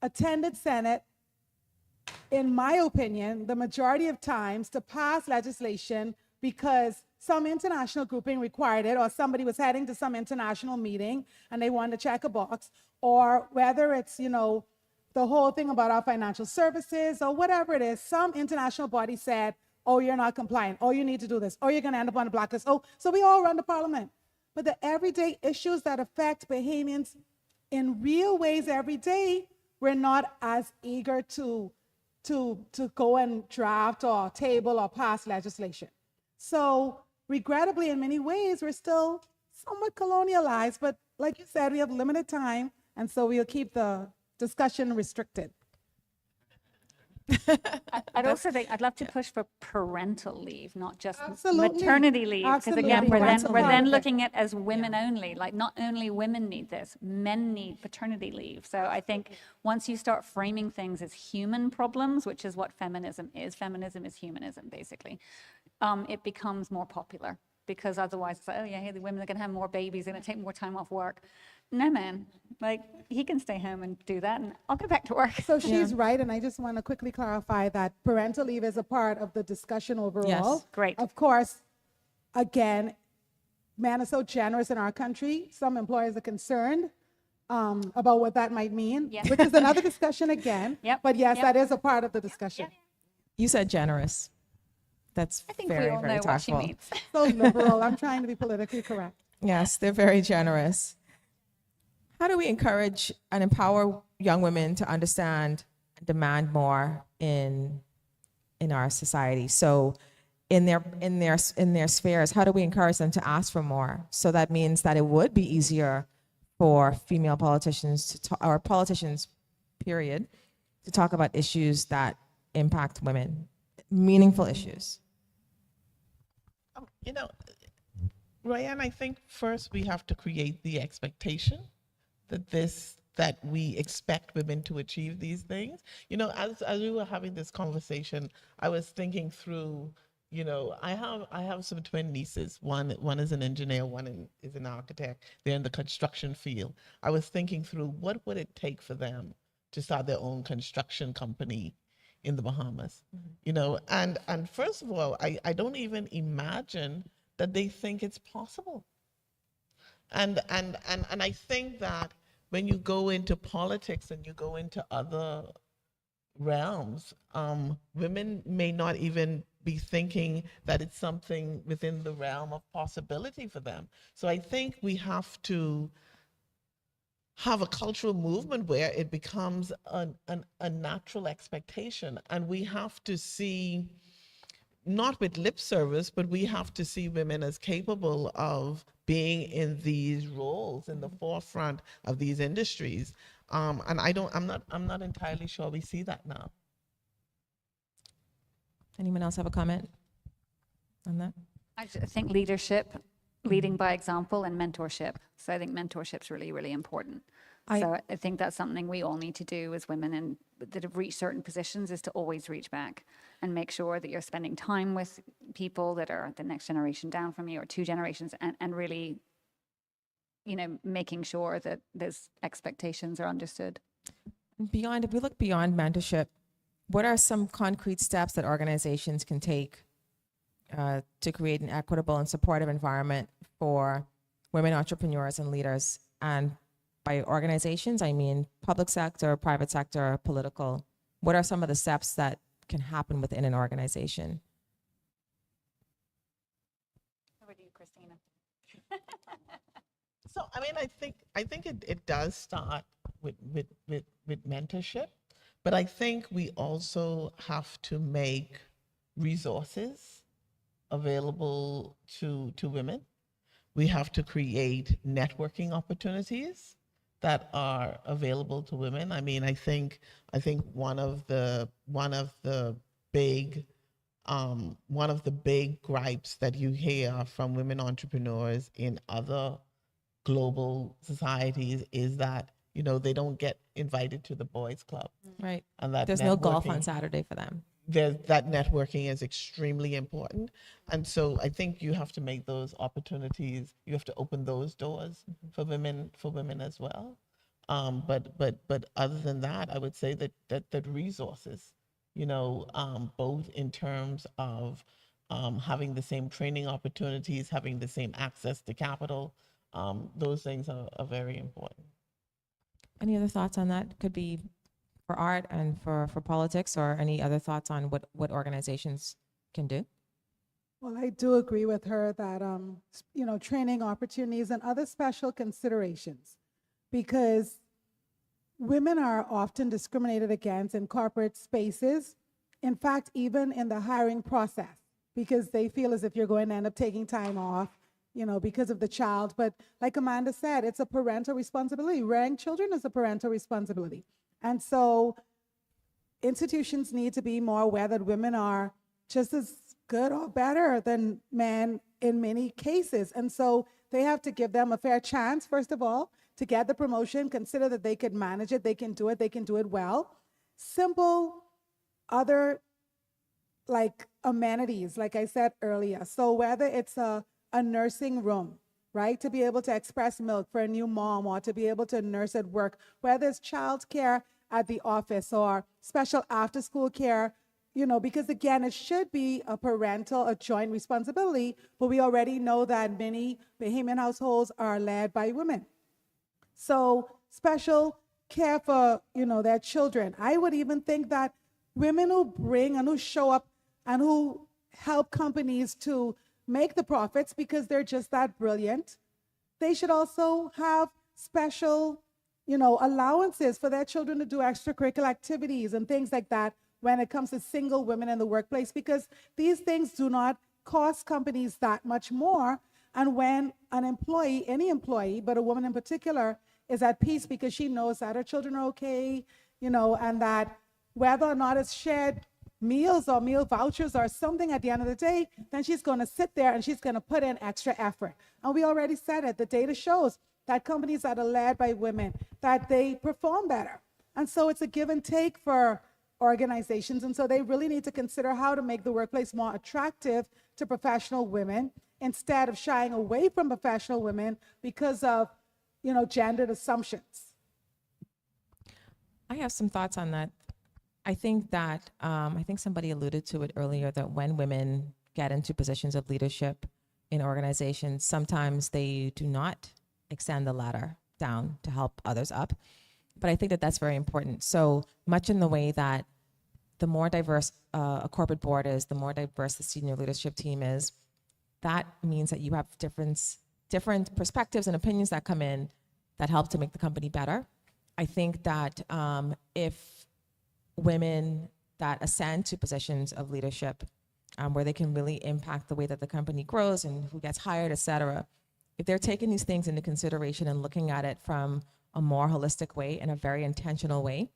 attended Senate, in my opinion, the majority of times to pass legislation because some international grouping required it, or somebody was heading to some international meeting and they wanted to check a box, or whether it's, the whole thing about our financial services or whatever it is, some international body said, oh, you're not compliant, oh, you need to do this, oh, you're going to end up on the blacklist. Oh, so we all run to Parliament. But the everyday issues that affect Bahamians in real ways every day, we're not as eager to go and draft or table or pass legislation. So regrettably, in many ways, we're still somewhat colonialized, but like you said, we have limited time, and so we'll keep the discussion restricted. I'd also think I'd love to push for parental leave, not just Absolutely. maternity leave. Because again, Absolutely. we're then looking at as women only. Like not only women need this, men need paternity leave. So I think once you start framing things as human problems, which is what feminism is humanism basically, it becomes more popular. Because otherwise it's like, oh yeah, hey, the women are going to have more babies, they're going to take more time off work. No, man, like he can stay home and do that and I'll go back to work. So she's right, and I just want to quickly clarify that parental leave is a part of the discussion overall. Yes. Great. Of course, again, men are so generous in our country, some employers are concerned about what that might mean, Yes. which is another discussion again. Yep. But yes, Yep. that is a part of the discussion. You said generous. That's I think very, we all very know what she tactful. means. So liberal, I'm trying to be politically correct. Yes, they're very generous. How do we encourage and empower young women to understand and demand more in our society? So in their spheres, how do we encourage them to ask for more? So that means that it would be easier for female politicians or politicians, period, to talk about issues that impact women, meaningful issues. Royann, I think first we have to create the expectation that we expect women to achieve these things. As we were having this conversation, I was thinking through, I have some twin nieces. One is an engineer, one is an architect. They're in the construction field. I was thinking through what would it take for them to start their own construction company in the Bahamas, and first of all, I don't even imagine that they think it's possible. And I think that when you go into politics and you go into other realms, women may not even be thinking that it's something within the realm of possibility for them. So I think we have to have a cultural movement where it becomes a natural expectation, and we have to see, not with lip service, but we have to see women as capable of being in these roles in the forefront of these industries. And I'm not entirely sure we see that now. Anyone else have a comment on that? I think leadership, leading by example, and mentorship. So I think mentorship's really, really important. So I think that's something we all need to do as women and that have reached certain positions, is to always reach back and make sure that you're spending time with people that are the next generation down from you or two generations, and really, making sure that those expectations are understood. Beyond, if we look beyond mentorship, what are some concrete steps that organizations can take to create an equitable and supportive environment for women entrepreneurs and leaders? And by organizations, I mean public sector, private sector, political. What are some of the steps that can happen within an organization? Over to you, Christina. So, I mean, I think it does start with mentorship, but I think we also have to make resources available to women. We have to create networking opportunities that are available to women. I mean, I think one of the big gripes that you hear from women entrepreneurs in other global societies is that they don't get invited to the boys' club. Right. And that there's no golf on Saturday for them. That networking is extremely important. And so I think you have to make those opportunities, you have to open those doors for women as well. But other than that, I would say that resources, both in terms of having the same training opportunities, having the same access to capital, those things are very important. Any other thoughts on that? Could be for art and for politics, or any other thoughts on what organizations can do? Well, I do agree with her that, training opportunities and other special considerations, because women are often discriminated against in corporate spaces. In fact, even in the hiring process, because they feel as if you're going to end up taking time off, because of the child. But like Amanda said, it's a parental responsibility. Rearing children is a parental responsibility. And so institutions need to be more aware that women are just as good or better than men in many cases. And so they have to give them a fair chance, first of all, to get the promotion, consider that they could manage it, they can do it well. Simple other amenities, like I said earlier. So whether it's a nursing room, right, to be able to express milk for a new mom or to be able to nurse at work, whether it's child care at the office or special after school care, because again, it should be a joint responsibility, but we already know that many Bahamian households are led by women. So special care for, their children. I would even think that women who bring and who show up and who help companies to make the profits because they're just that brilliant, they should also have special, allowances for their children to do extracurricular activities and things like that when it comes to single women in the workplace, because these things do not cost companies that much more. And when an employee, any employee, but a woman in particular, is at peace because she knows that her children are okay, and that whether or not it's shared meals or meal vouchers or something at the end of the day, then she's going to sit there and she's going to put in extra effort. And we already said it, the data shows that companies that are led by women, that they perform better. And so it's a give and take for organizations. And so they really need to consider how to make the workplace more attractive to professional women instead of shying away from professional women because of, gendered assumptions. I have some thoughts on that. I think somebody alluded to it earlier, that when women get into positions of leadership, in organizations, sometimes they do not extend the ladder down to help others up. But I think that that's very important. So much in the way that the more diverse a corporate board is, the more diverse the senior leadership team is, that means that you have different perspectives and opinions that come in that help to make the company better. I think that if women that ascend to positions of leadership where they can really impact the way that the company grows and who gets hired, et cetera, if they're taking these things into consideration and looking at it from a more holistic way in a very intentional way,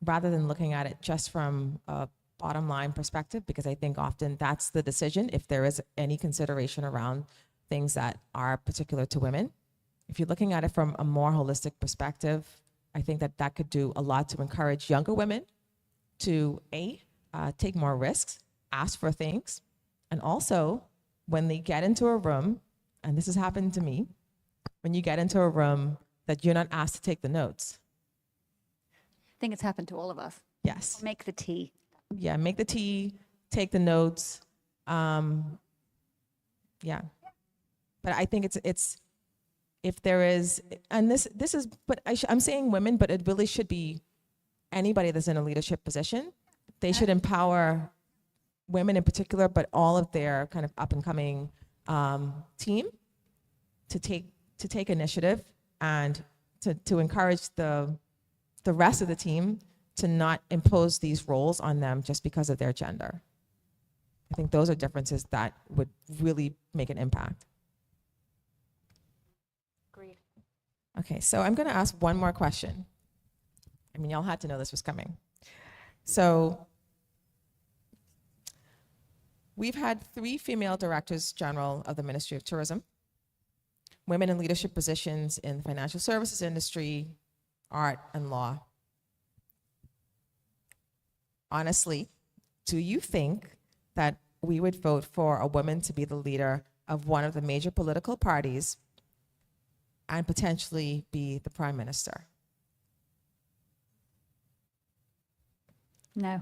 rather than looking at it just from a bottom line perspective, because I think often that's the decision if there is any consideration around things that are particular to women. If you're looking at it from a more holistic perspective, I think that that could do a lot to encourage younger women to take more risks, ask for things, and also when they get into a room, and this has happened to me, when you get into a room that you're not asked to take the notes. I think it's happened to all of us. Yes. Make the tea. Yeah, make the tea, take the notes. Yeah. But I think it's if there is, and this is, but I'm saying women, but it really should be anybody that's in a leadership position. They should empower women in particular, but all of their kind of up and coming team to take initiative and to encourage the rest of the team to not impose these roles on them just because of their gender. I think those are differences that would really make an impact. Agreed. Okay, so I'm going to ask one more question. I mean, y'all had to know this was coming. So we've had 3 female directors general of the Ministry of Tourism, women in leadership positions in the financial services industry, art, and law. Honestly, do you think that we would vote for a woman to be the leader of one of the major political parties and potentially be the prime minister? No,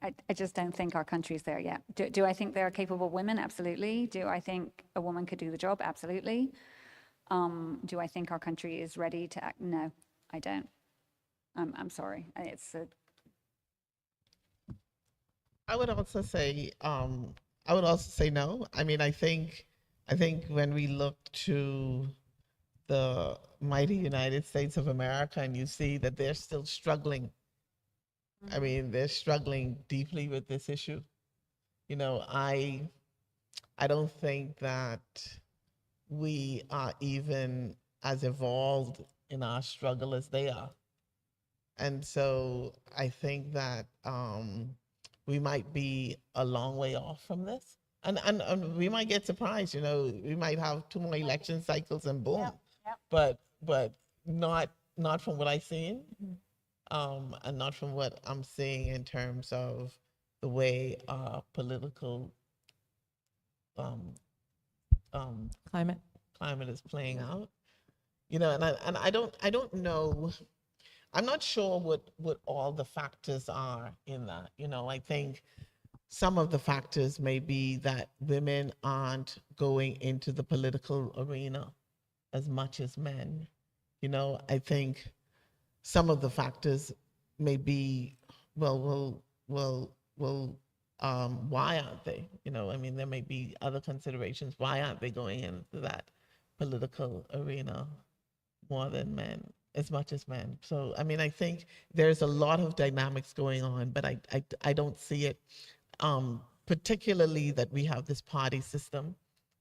I just don't think our country's there yet. Do I think there are capable women? Absolutely. Do I think a woman could do the job? Absolutely. Do I think our country is ready to act? No, I don't. I'm sorry. I would also say no. I mean, I think when we look to the mighty United States of America and you see that they're still struggling. I mean, they're struggling deeply with this issue. You know, I don't think that we are even as evolved in our struggle as they are. And so I think that we might be a long way off from this. And we might get surprised, you know, we might have 2 more election cycles and boom. Yep. But not from what I've seen, and not from what I'm seeing in terms of the way political climate is playing out. You know, and I don't know. I'm not sure what all the factors are in that. You know, I think some of the factors may be that women aren't going into the political arena as much as men. You know, I think some of the factors may be, why aren't they? You know, I mean, there may be other considerations. Why aren't they going into that political arena more than men, as much as men? So, I mean, I think there's a lot of dynamics going on, but I don't see it, particularly that we have this party system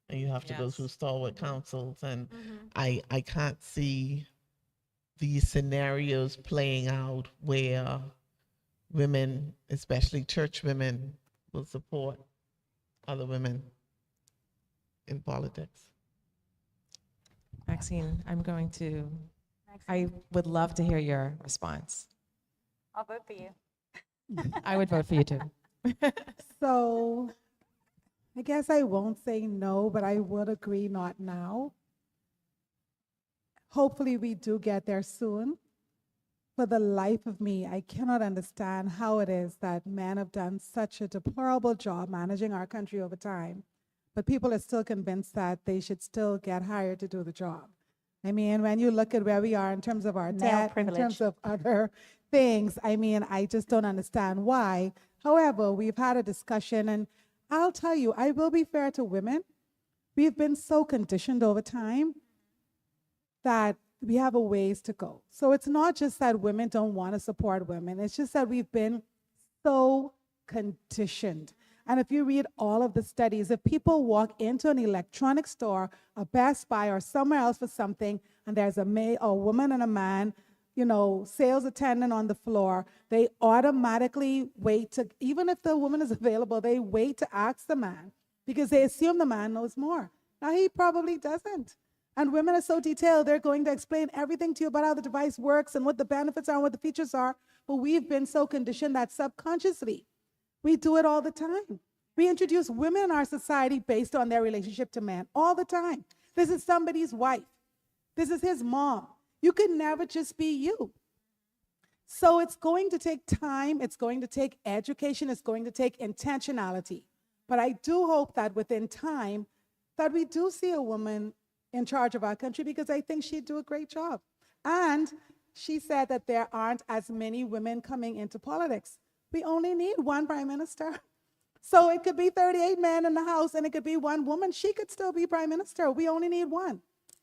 and you have to go through stalwart councils, and I can't see these scenarios playing out where women, especially church women, will support other women in politics. Maxine, I would love to hear your response. I'll vote for you. I would vote for you too. So I guess I won't say no, but I would agree not now. Hopefully we do get there soon. For the life of me, I cannot understand how it is that men have done such a deplorable job managing our country over time, but people are still convinced that they should still get hired to do the job. I mean, when you look at where we are in terms of our Male debt, in privilege. terms of other things, I mean, I just don't understand why. However, we've had a discussion, and I'll tell you, I will be fair to women. We've been so conditioned over time that we have a ways to go. So it's not just that women don't want to support women. It's just that we've been so conditioned. And if you read all of the studies, if people walk into an electronic store, a Best Buy, or somewhere else for something, and there's a woman and a man, you know, sales attendant on the floor, they automatically wait to, even if the woman is available, they wait to ask the man because they assume the man knows more. Now, he probably doesn't. And women are so detailed, they're going to explain everything to you about how the device works and what the benefits are and what the features are. But we've been so conditioned that subconsciously, we do it all the time. We introduce women in our society based on their relationship to men all the time. This is somebody's wife. This is his mom. You can never just be you. So it's going to take time. It's going to take education. It's going to take intentionality. But I do hope that within time that we do see a woman in charge of our country because I think she'd do a great job. And she said that there aren't as many women coming into politics. We only need one prime minister. So it could be 38 men in the House and it could be one woman. She could still be prime minister. We only need one.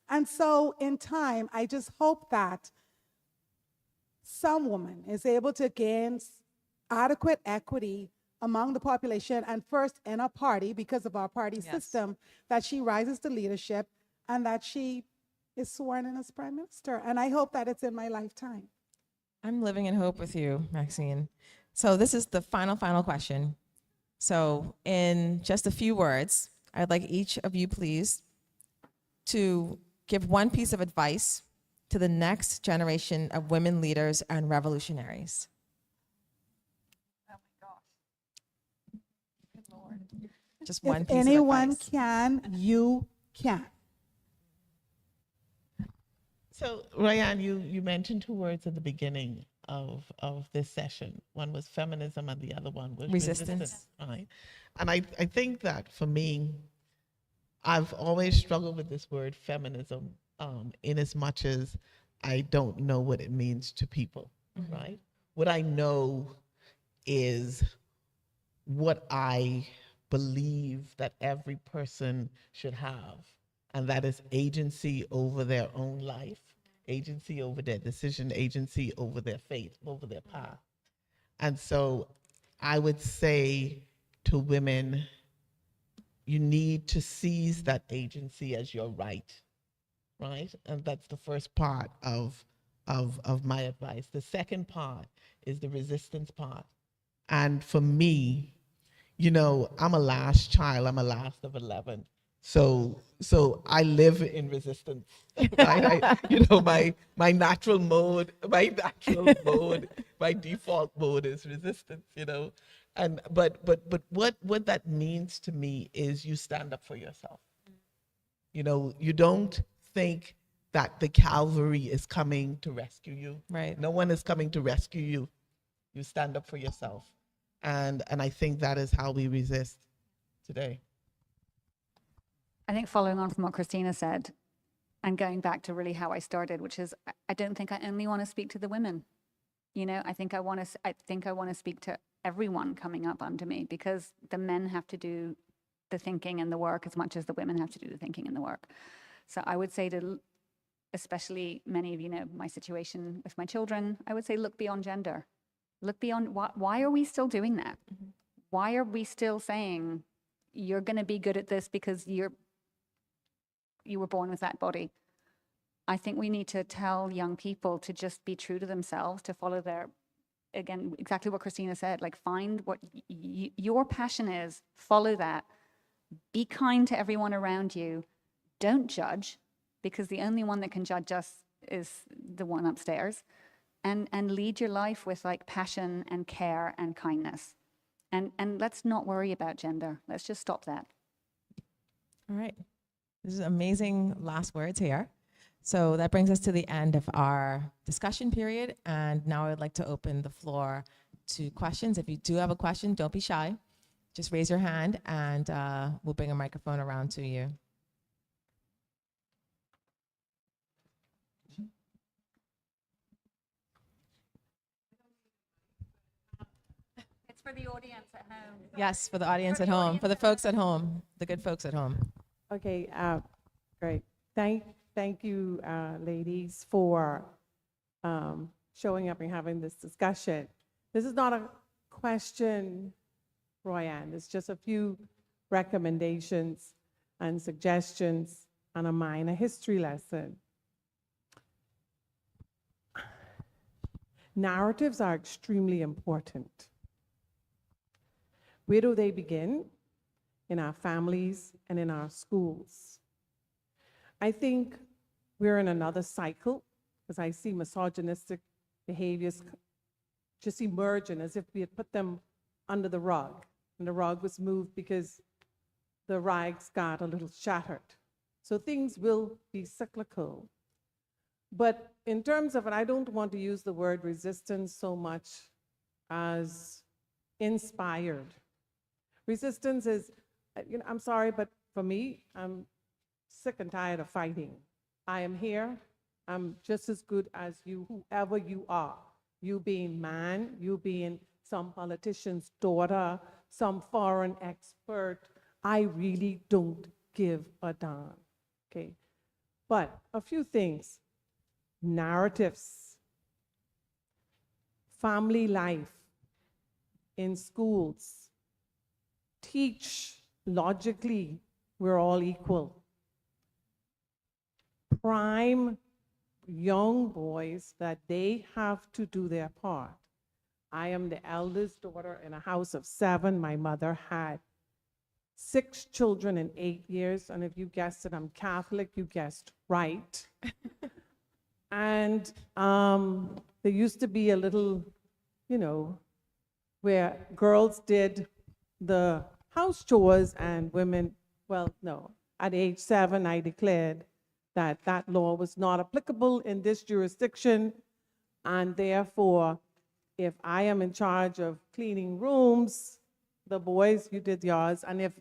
And so in time, I just hope that some woman is able to gain adequate equity among the population and first in a party because of our party system, that she rises to leadership and that she is sworn in as prime minister. And I hope that it's in my lifetime. I'm living in hope with you, Maxine. So this is the final question. So in just a few words, I'd like each of you, please, to give one piece of advice to the next generation of women leaders and revolutionaries. Oh my gosh. Good Lord. Just one If piece anyone of advice. can, you can. So, Royann, you mentioned two words at the beginning of this session. One was feminism and the other one was resistance. Right? And I think that for me, I've always struggled with this word feminism in as much as I don't know what it means to people, right? What I know is what I believe that every person should have, and that is agency over their own life, agency over their decision, agency over their fate, over their path. And so I would say to women, you need to seize that agency as your right? And that's the first part of my advice. The second part is the resistance part. And for me, you know, I'm a last child. I'm a last of 11. So I live in resistance. Right? My natural mode, my default mode is resistance. You know, and but what that means to me is you stand up for yourself. You know, you don't think that the cavalry is coming to rescue you. Right. No one is coming to rescue you. You stand up for yourself. And I think that is how we resist today. I think following on from what Christina said and going back to really how I started, which is I don't think I only want to speak to the women. You know, I think I want to speak to everyone coming up under me, because the men have to do the thinking and the work as much as the women have to do the thinking and the work. So I would say to, especially many of you know my situation with my children, I would say look beyond gender. Look beyond, why are we still doing that? Why are we still saying you're going to be good at this because you were born with that body? I think we need to tell young people to just be true to themselves, to follow their, again, exactly what Christina said, like find what your passion is, follow that. Be kind to everyone around you. Don't judge, because the only one that can judge us is the one upstairs. And lead your life with like passion and care and kindness. And let's not worry about gender. Let's just stop that. All right. This is amazing last words here. So that brings us to the end of our discussion period. And now I would like to open the floor to questions. If you do have a question, don't be shy. just raise your hand and we'll bring a microphone around to you. It's for the audience at home. Yes, for the audience at home, for the folks at home, the good folks at home. Okay, great. Thank you, ladies, for showing up and having this discussion. This is not a question, Royann. It's just a few recommendations and suggestions and a minor history lesson. Narratives are extremely important. Where do they begin? In our families and in our schools. I think we're in another cycle because I see misogynistic behaviors just emerging as if we had put them under the rug, and the rug was moved because the rags got a little shattered. So things will be cyclical. But in terms of, and I don't want to use the word resistance so much as inspired. Resistance is, I'm sorry, but for me, I'm sick and tired of fighting. I am here. I'm just as good as you, whoever you are. You being man, you being some politician's daughter, some foreign expert. I really don't give a darn, okay? But a few things. Narratives, family life in schools, teach logically we're all equal. Prime young boys that they have to do their part. I am the eldest daughter in a house of 7. My mother had 6 children in 8 years, and if you guessed it, I'm Catholic, you guessed right. And there used to be a little, where girls did the house chores and women, well, no. At age 7, I declared that that law was not applicable in this jurisdiction, and therefore, if I am in charge of cleaning rooms, the boys, you did yours, and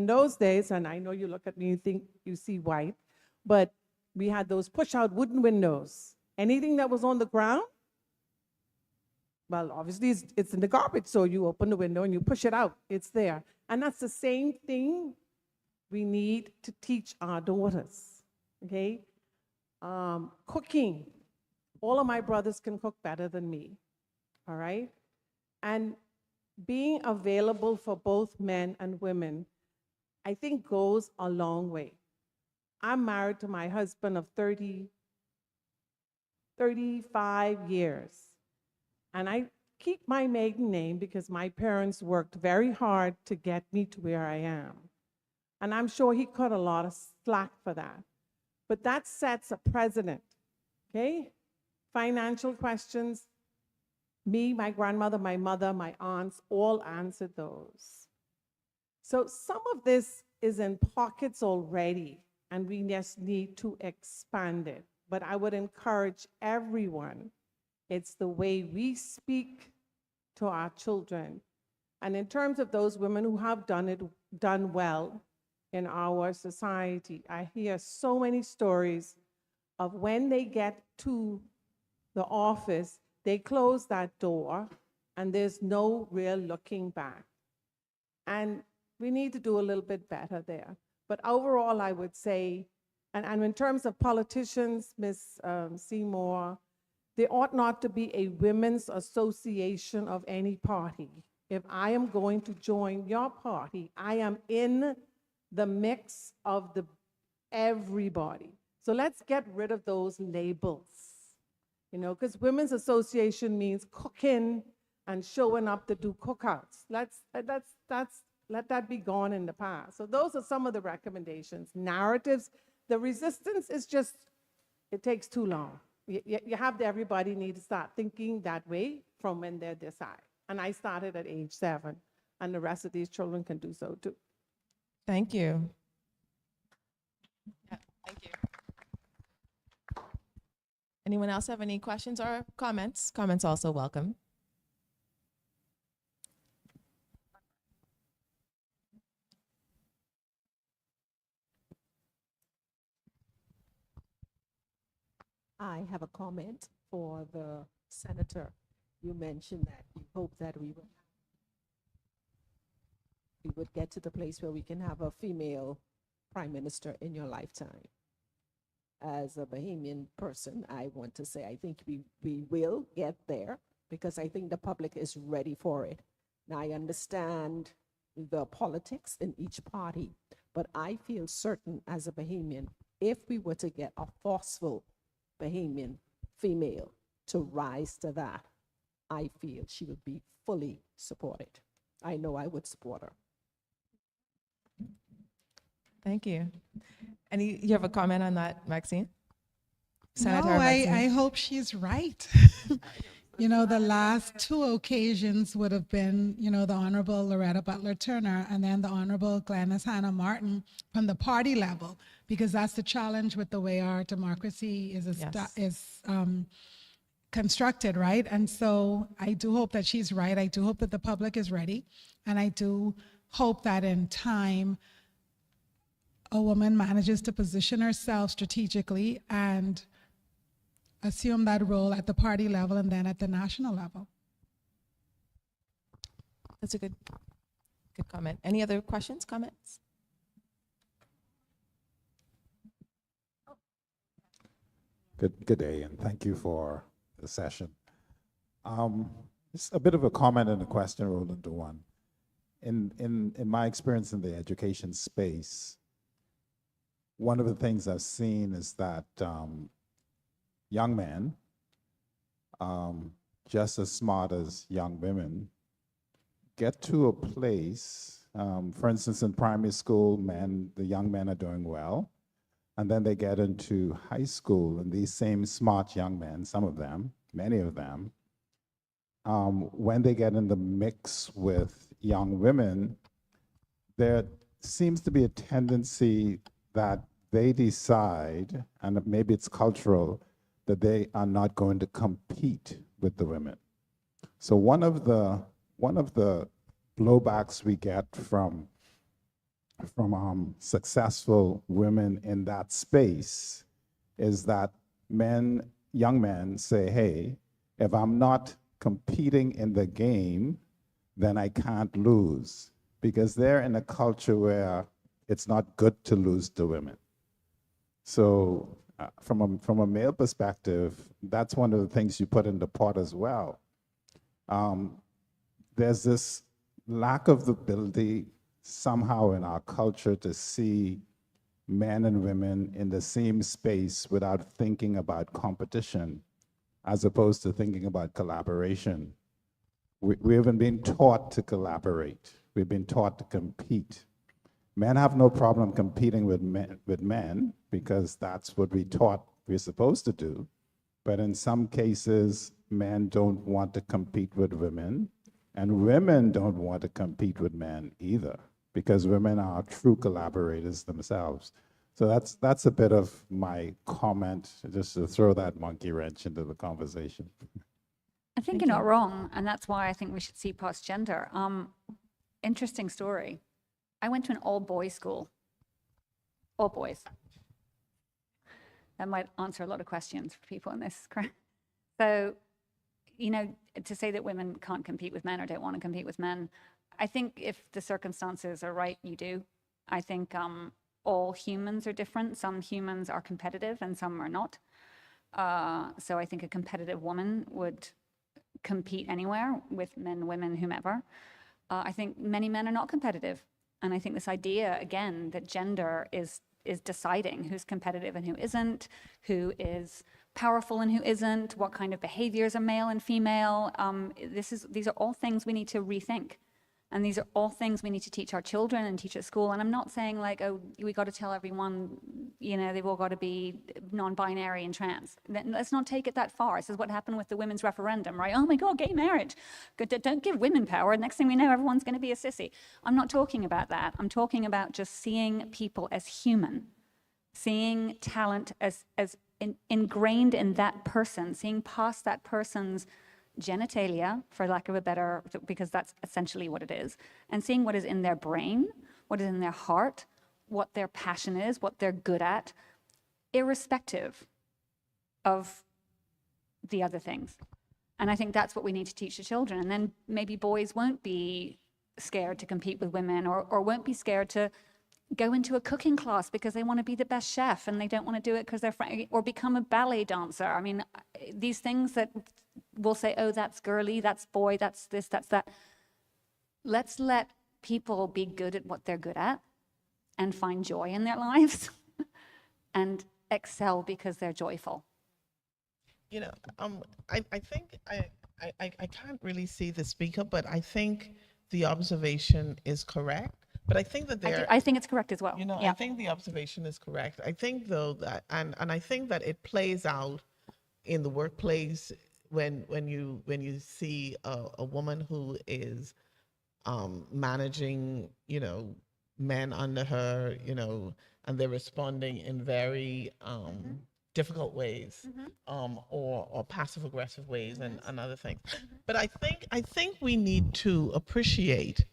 those days, and I know you look at me, you think you see white, but we had those push-out wooden windows. Anything that was on the ground, well, obviously it's in the garbage, so you open the window and you push it out. It's there. And that's the same thing we need to teach our daughters, okay? Cooking. All of my brothers can cook better than me, all right? And being available for both men and women, I think goes a long way. I'm married to my husband of 35 years. And I keep my maiden name because my parents worked very hard to get me to where I am. And I'm sure he cut a lot of slack for that. But that sets a precedent, okay? Financial questions, me, my grandmother, my mother, my aunts, all answered those. So some of this is in pockets already, and we just need to expand it. But I would encourage everyone, it's the way we speak to our children. And in terms of those women who have done well in our society, I hear so many stories of when they get to the office, they close that door and there's no real looking back. And we need to do a little bit better there. But overall, I would say, and in terms of politicians, Ms. Seymour, there ought not to be a women's association of any party. If I am going to join your party, I am in the mix of everybody. So let's get rid of those labels, because women's association means cooking and showing up to do cookouts. Let that be gone in the past. So those are some of the recommendations. Narratives, the resistance is just, it takes too long. You have everybody need to start thinking that way from when they're this high. And I started at age 7, and the rest of these children can do so too. Thank you. Yeah, thank you. Anyone else have any questions or comments? Comments also welcome. I have a comment for the senator. You mentioned that you hope that we would get to the place where we can have a female prime minister in your lifetime. As a Bahamian person, I want to say I think we will get there, because I think the public is ready for it. Now, I understand the politics in each party, but I feel certain as a Bahamian, if we were to get a forceful Bahamian female to rise to that, I feel she would be fully supported. I know I would support her. Thank you. You have a comment on that, Maxine? Senator No, Maxine? I hope she's right. You know, the last two occasions would have been, you know, the Honorable Loretta Butler Turner and then the Honorable Gladys Hannah Martin from the party level, because that's the challenge with the way our democracy is constructed, right? And so I do hope that she's right. I do hope that the public is ready. And I do hope that in time, a woman manages to position herself strategically and assume that role at the party level and then at the national level. That's a good comment. Any other questions, comments? Good day, and thank you for the session. It's a bit of a comment and a question rolled into one. In my experience in the education space, one of the things I've seen is that young men, just as smart as young women, get to a place, for instance, in primary school, the young men are doing well, and then they get into high school, and these same smart young men, some of them, many of them, when they get in the mix with young women, there seems to be a tendency that they decide, and maybe it's cultural, that they are not going to compete with the women. So one of the blowbacks we get from successful women in that space is that young men say, hey, if I'm not competing in the game, then I can't lose, because they're in a culture where it's not good to lose to women. So from a male perspective, that's one of the things you put in the pot as well. There's this lack of the ability somehow in our culture to see men and women in the same space without thinking about competition, as opposed to thinking about collaboration. We haven't been taught to collaborate. We've been taught to compete. Men have no problem competing with men because that's what we taught we're supposed to do. But in some cases, men don't want to compete with women, and women don't want to compete with men either, because women are true collaborators themselves. So that's a bit of my comment, just to throw that monkey wrench into the conversation. I think you're not wrong, and that's why I think we should see past gender. Interesting story. I went to an all-boys school, all boys. That might answer a lot of questions for people in this crowd. So, you know, to say that women can't compete with men or don't want to compete with men, I think if the circumstances are right, you do. I think all humans are different. Some humans are competitive and some are not. So I think a competitive woman would compete anywhere with men, women, whomever. I think many men are not competitive. And I think this idea, again, that gender is deciding who's competitive and who isn't, who is powerful and who isn't, what kind of behaviors are male and female. These are all things we need to rethink. And these are all things we need to teach our children and teach at school. And I'm not saying like, oh, we got to tell everyone, you know, they've all got to be non-binary and trans. Let's not take it that far. This is what happened with the women's referendum, right? Oh my God, gay marriage. Don't give women power. Next thing we know, everyone's going to be a sissy. I'm not talking about that. I'm talking about just seeing people as human, seeing talent as ingrained in that person, seeing past that person's genitalia, for lack of a better, because that's essentially what it is, and seeing what is in their brain, what is in their heart, what their passion is, what they're good at, irrespective of the other things. And I think that's what we need to teach the children. And then maybe boys won't be scared to compete with women, or won't be scared to go into a cooking class because they want to be the best chef and they don't want to do it because they're or become a ballet dancer. I mean, these things that we'll say, oh, that's girly, that's boy, that's this, that's that. Let's let people be good at what they're good at and find joy in their lives and excel because they're joyful. You know, I think I can't really see the speaker, but I think the observation is correct. But I think that I think it's correct as well. You know, yeah. I think the observation is correct. I think though that, and I think that it plays out in the workplace when you see a woman who is managing, you know, men under her, you know, and they're responding in very difficult ways, or passive aggressive ways, and other things. But I think we need to appreciate,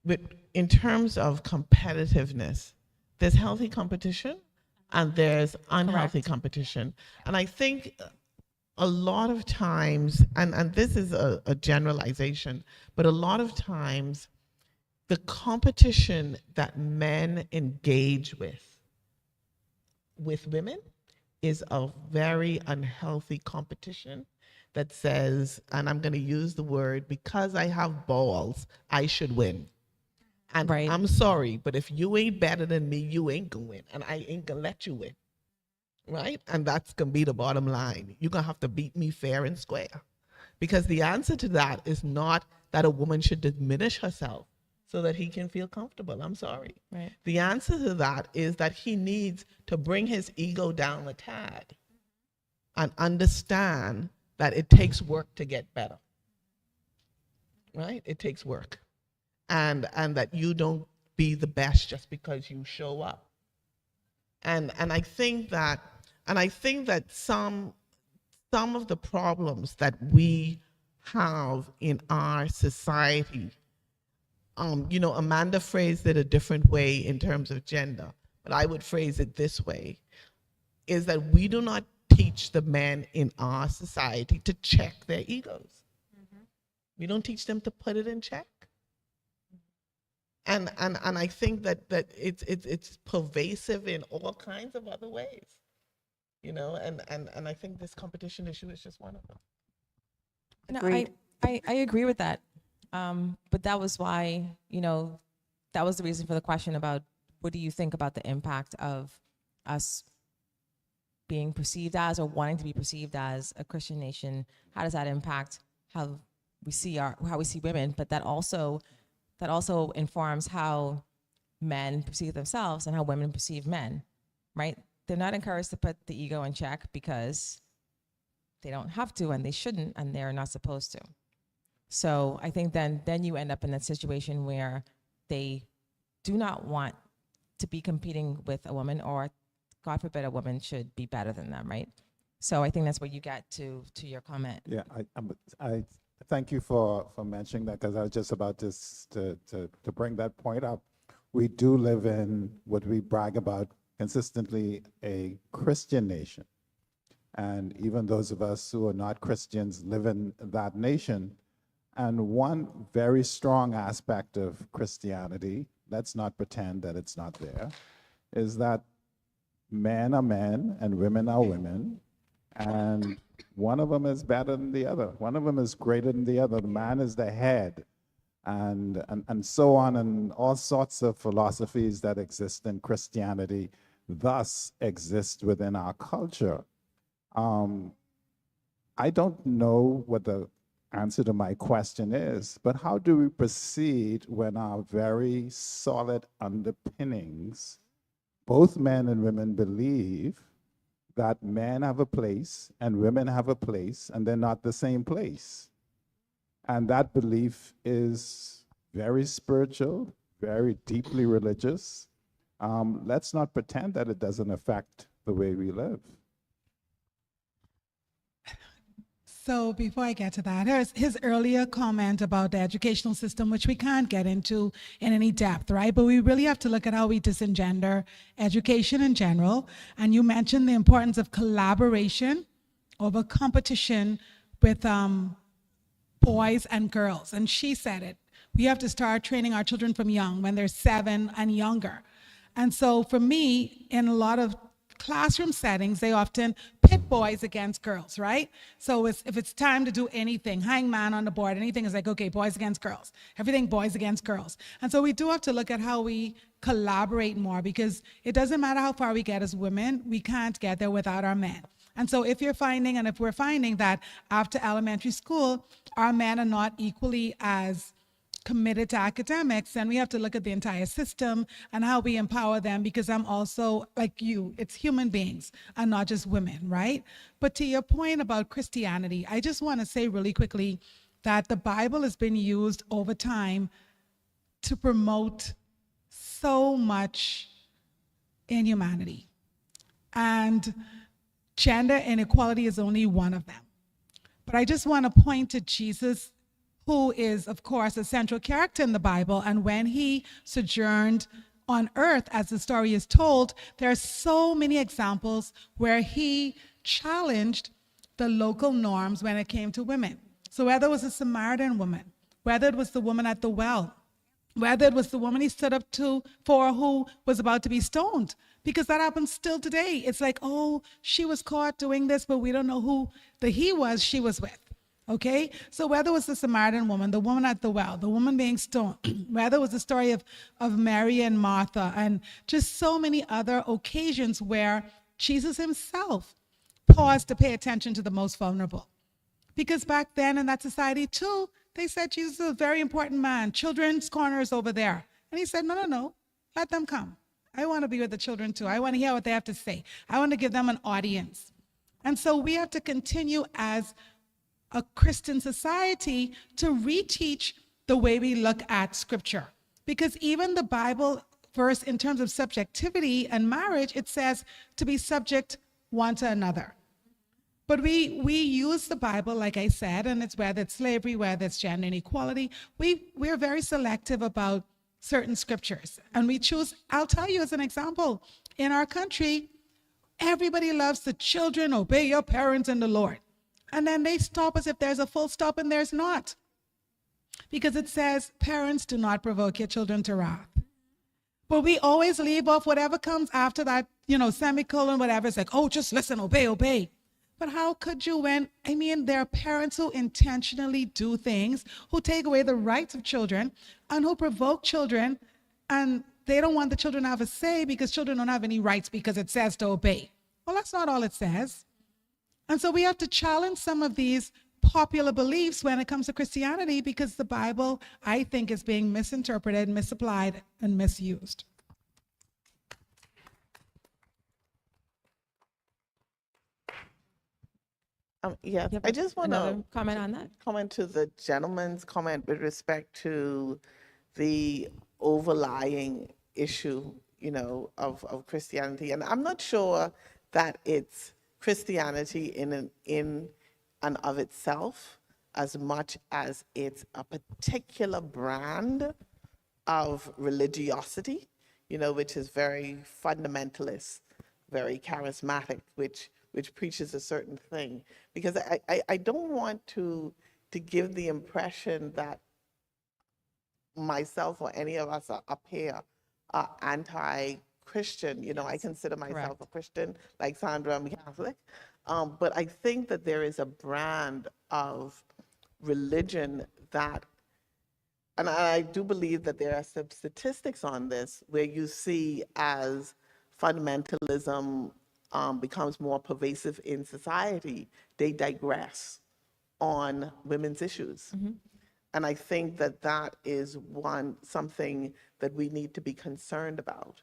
but in terms of competitiveness, there's healthy competition and there's unhealthy competition. And I think a lot of times, and this is a generalization, but a lot of times the competition that men engage with women is a very unhealthy competition that says, and I'm going to use the word, because I have balls, I should win. And Right. I'm sorry, but if you ain't better than me, you ain't gonna win, and I ain't gonna let you win. Right? And that's gonna be the bottom line. You're gonna have to beat me fair and square. Because the answer to that is not that a woman should diminish herself so that he can feel comfortable. I'm sorry. Right. The answer to that is that he needs to bring his ego down a tad and understand that it takes work to get better. Right? It takes work. And that you don't be the best just because you show up. And I think that some of the problems that we have in our society, you know, Amanda phrased it a different way in terms of gender, but I would phrase it this way, is that we do not teach the men in our society to check their egos. We don't teach them to put it in check. And I think that it's pervasive in all kinds of other ways, you know, and I think this competition issue is just one of them. No, Agreed. I agree with that. But that was why, you know, that was the reason for the question about what do you think about the impact of us being perceived as, or wanting to be perceived as, a Christian nation? How does that impact how we see women? But that also informs how men perceive themselves and how women perceive men, right? They're not encouraged to put the ego in check because they don't have to, and they shouldn't, and they're not supposed to. So I think then you end up in that situation where they do not want to be competing with a woman, or God forbid a woman should be better than them, right? So I think that's where you get to your comment. Yeah, I thank you for mentioning that, because I was just about to bring that point up. We do live in what we brag about consistently, a Christian nation. And even those of us who are not Christians live in that nation. And one very strong aspect of Christianity, let's not pretend that it's not there, is that men are men and women are women. And one of them is better than the other. One of them is greater than the other. The man is the head, and so on, and all sorts of philosophies that exist in Christianity thus exist within our culture. I don't know what the answer to my question is, but how do we proceed when our very solid underpinnings, both men and women believe that men have a place and women have a place, and they're not the same place? And that belief is very spiritual, very deeply religious. Let's not pretend that it doesn't affect the way we live. So before I get to that, his earlier comment about the educational system, which we can't get into in any depth, right? But we really have to look at how we disengender education in general. And you mentioned the importance of collaboration over competition with boys and girls. And she said it. We have to start training our children from young, when they're 7 and younger. And so for me, in a lot of classroom settings, they often pit boys against girls, right? So if it's time to do anything, hangman on the board, anything is like, okay, boys against girls. Everything boys against girls. And so we do have to look at how we collaborate more, because it doesn't matter how far we get as women, we can't get there without our men. And so if you're finding, and if we're finding that after elementary school, our men are not equally as committed to academics, then we have to look at the entire system and how we empower them, because I'm also like you, it's human beings and not just women, right? But to your point about Christianity, I just want to say really quickly that the Bible has been used over time to promote so much inhumanity. And gender inequality is only one of them. But I just want to point to Jesus, who is, of course, a central character in the Bible. And when he sojourned on earth, as the story is told, there are so many examples where he challenged the local norms when it came to women. So whether it was a Samaritan woman, whether it was the woman at the well, whether it was the woman he stood up for who was about to be stoned, because that happens still today. It's like, oh, she was caught doing this, but we don't know who the he was she was with. Okay, so whether it was the Samaritan woman, the woman at the well, the woman being stoned, whether it was the story of Mary and Martha, and just so many other occasions where Jesus himself paused to pay attention to the most vulnerable. Because back then in that society too, they said Jesus is a very important man. Children's corner is over there. And he said, no, let them come. I want to be with the children too. I want to hear what they have to say. I want to give them an audience. And so we have to continue as a Christian society to reteach the way we look at scripture. Because even the Bible verse in terms of subjectivity and marriage, it says to be subject one to another. But we use the Bible, like I said, and it's whether it's slavery, whether it's gender inequality, we're very selective about certain scriptures. And we choose, I'll tell you as an example, in our country, everybody loves the children, obey your parents in the Lord. And then they stop as if there's a full stop and there's not. Because it says, parents, do not provoke your children to wrath. But we always leave off whatever comes after that, semicolon, whatever. It's like, oh, just listen, obey. But how could you there are parents who intentionally do things, who take away the rights of children and who provoke children, and they don't want the children to have a say because children don't have any rights because it says to obey. Well, that's not all it says. And so we have to challenge some of these popular beliefs when it comes to Christianity, because the Bible, I think, is being misinterpreted, misapplied, and misused. Yes, I just want to comment on that. Comment to the gentleman's comment with respect to the overlying issue, of Christianity. And I'm not sure that it's Christianity in and of itself as much as it's a particular brand of religiosity, which is very fundamentalist, very charismatic, which preaches a certain thing. Because I don't want to give the impression that myself or any of us up here are anti-Christian. I consider myself a Christian, like Sandra, I'm Catholic. But I think that there is a brand of religion that, and I do believe that there are some statistics on this, where you see as fundamentalism becomes more pervasive in society, they digress on women's issues. Mm-hmm. And I think that is something that we need to be concerned about.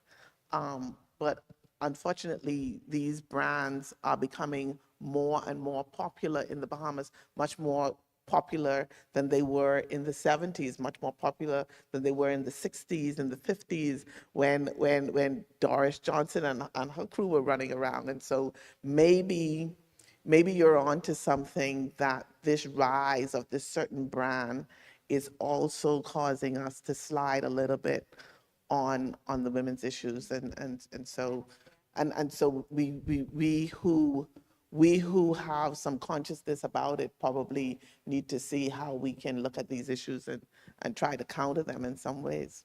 But unfortunately, these brands are becoming more and more popular in the Bahamas, much more popular than they were in the 70s, much more popular than they were in the 60s and the 50s when Doris Johnson and her crew were running around. And so maybe maybe you're onto something, that this rise of this certain brand is also causing us to slide a little bit on the women's issues, and so we who have some consciousness about it probably need to see how we can look at these issues and try to counter them in some ways.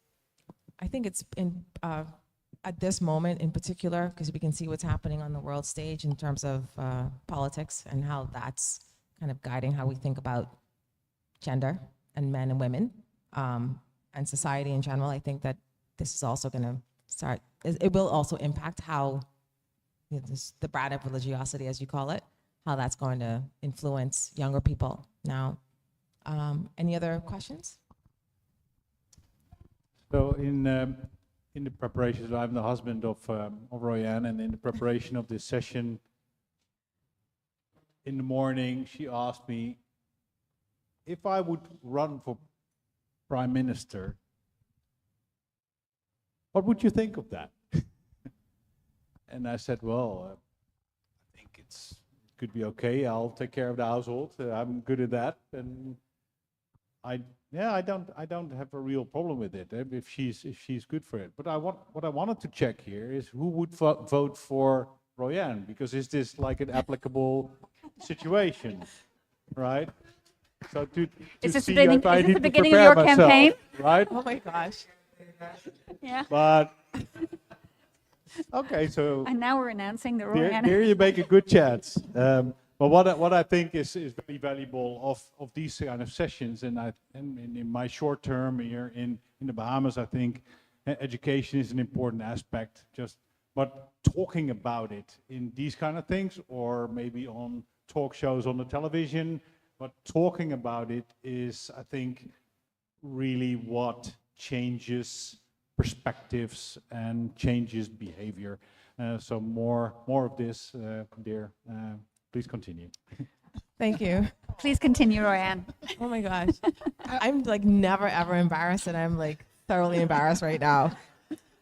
I think it's in at this moment in particular, because we can see what's happening on the world stage in terms of politics and how that's kind of guiding how we think about gender and men and women and society in general. I think that this is also going to start, it will also impact how the brand of religiosity, as you call it, how that's going to influence younger people. Now, any other questions? So in the preparations, I'm the husband of Royann, and in the preparation of this session, in the morning, she asked me if I would run for prime minister, what would you think of that? And I said, well, I think it could be okay. I'll take care of the household. I'm good at that, and I don't have a real problem with it if she's good for it. But what I wanted to check here is who would vote for Royann, because is this like an applicable situation, right? So Is this see the if I need to beginning of prepare your myself, campaign? right? Oh my gosh. Yeah. But okay, so And now we're announcing the here, Royann. here you make a good chance. But what I think is very valuable of these kind of sessions, and in my short term here in the Bahamas, I think education is an important aspect. But talking about it in these kind of things, or maybe on talk shows on the television, but talking about it is, I think, really what changes perspectives and changes behavior. So more of this, dear. Please continue. Thank you. Please continue, Royann. Oh my gosh. I'm like never ever embarrassed, and I'm like thoroughly embarrassed right now.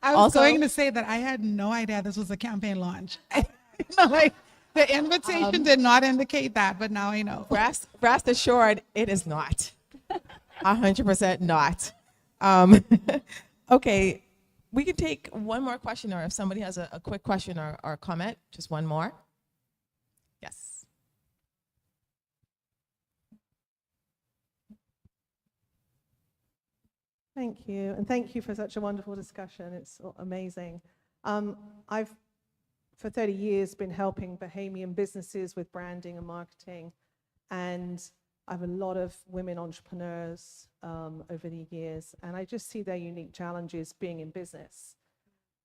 I was Also- going to say that I had no idea this was a campaign launch. Like, the invitation did not indicate that, but now I know. Rest assured, it is not. 100% not. Okay, we can take one more question, or if somebody has a quick question or comment, just one more. Yes. Thank you, and thank you for such a wonderful discussion. It's amazing. I've, for 30 years, been helping Bahamian businesses with branding and marketing, and I have a lot of women entrepreneurs over the years, and I just see their unique challenges being in business.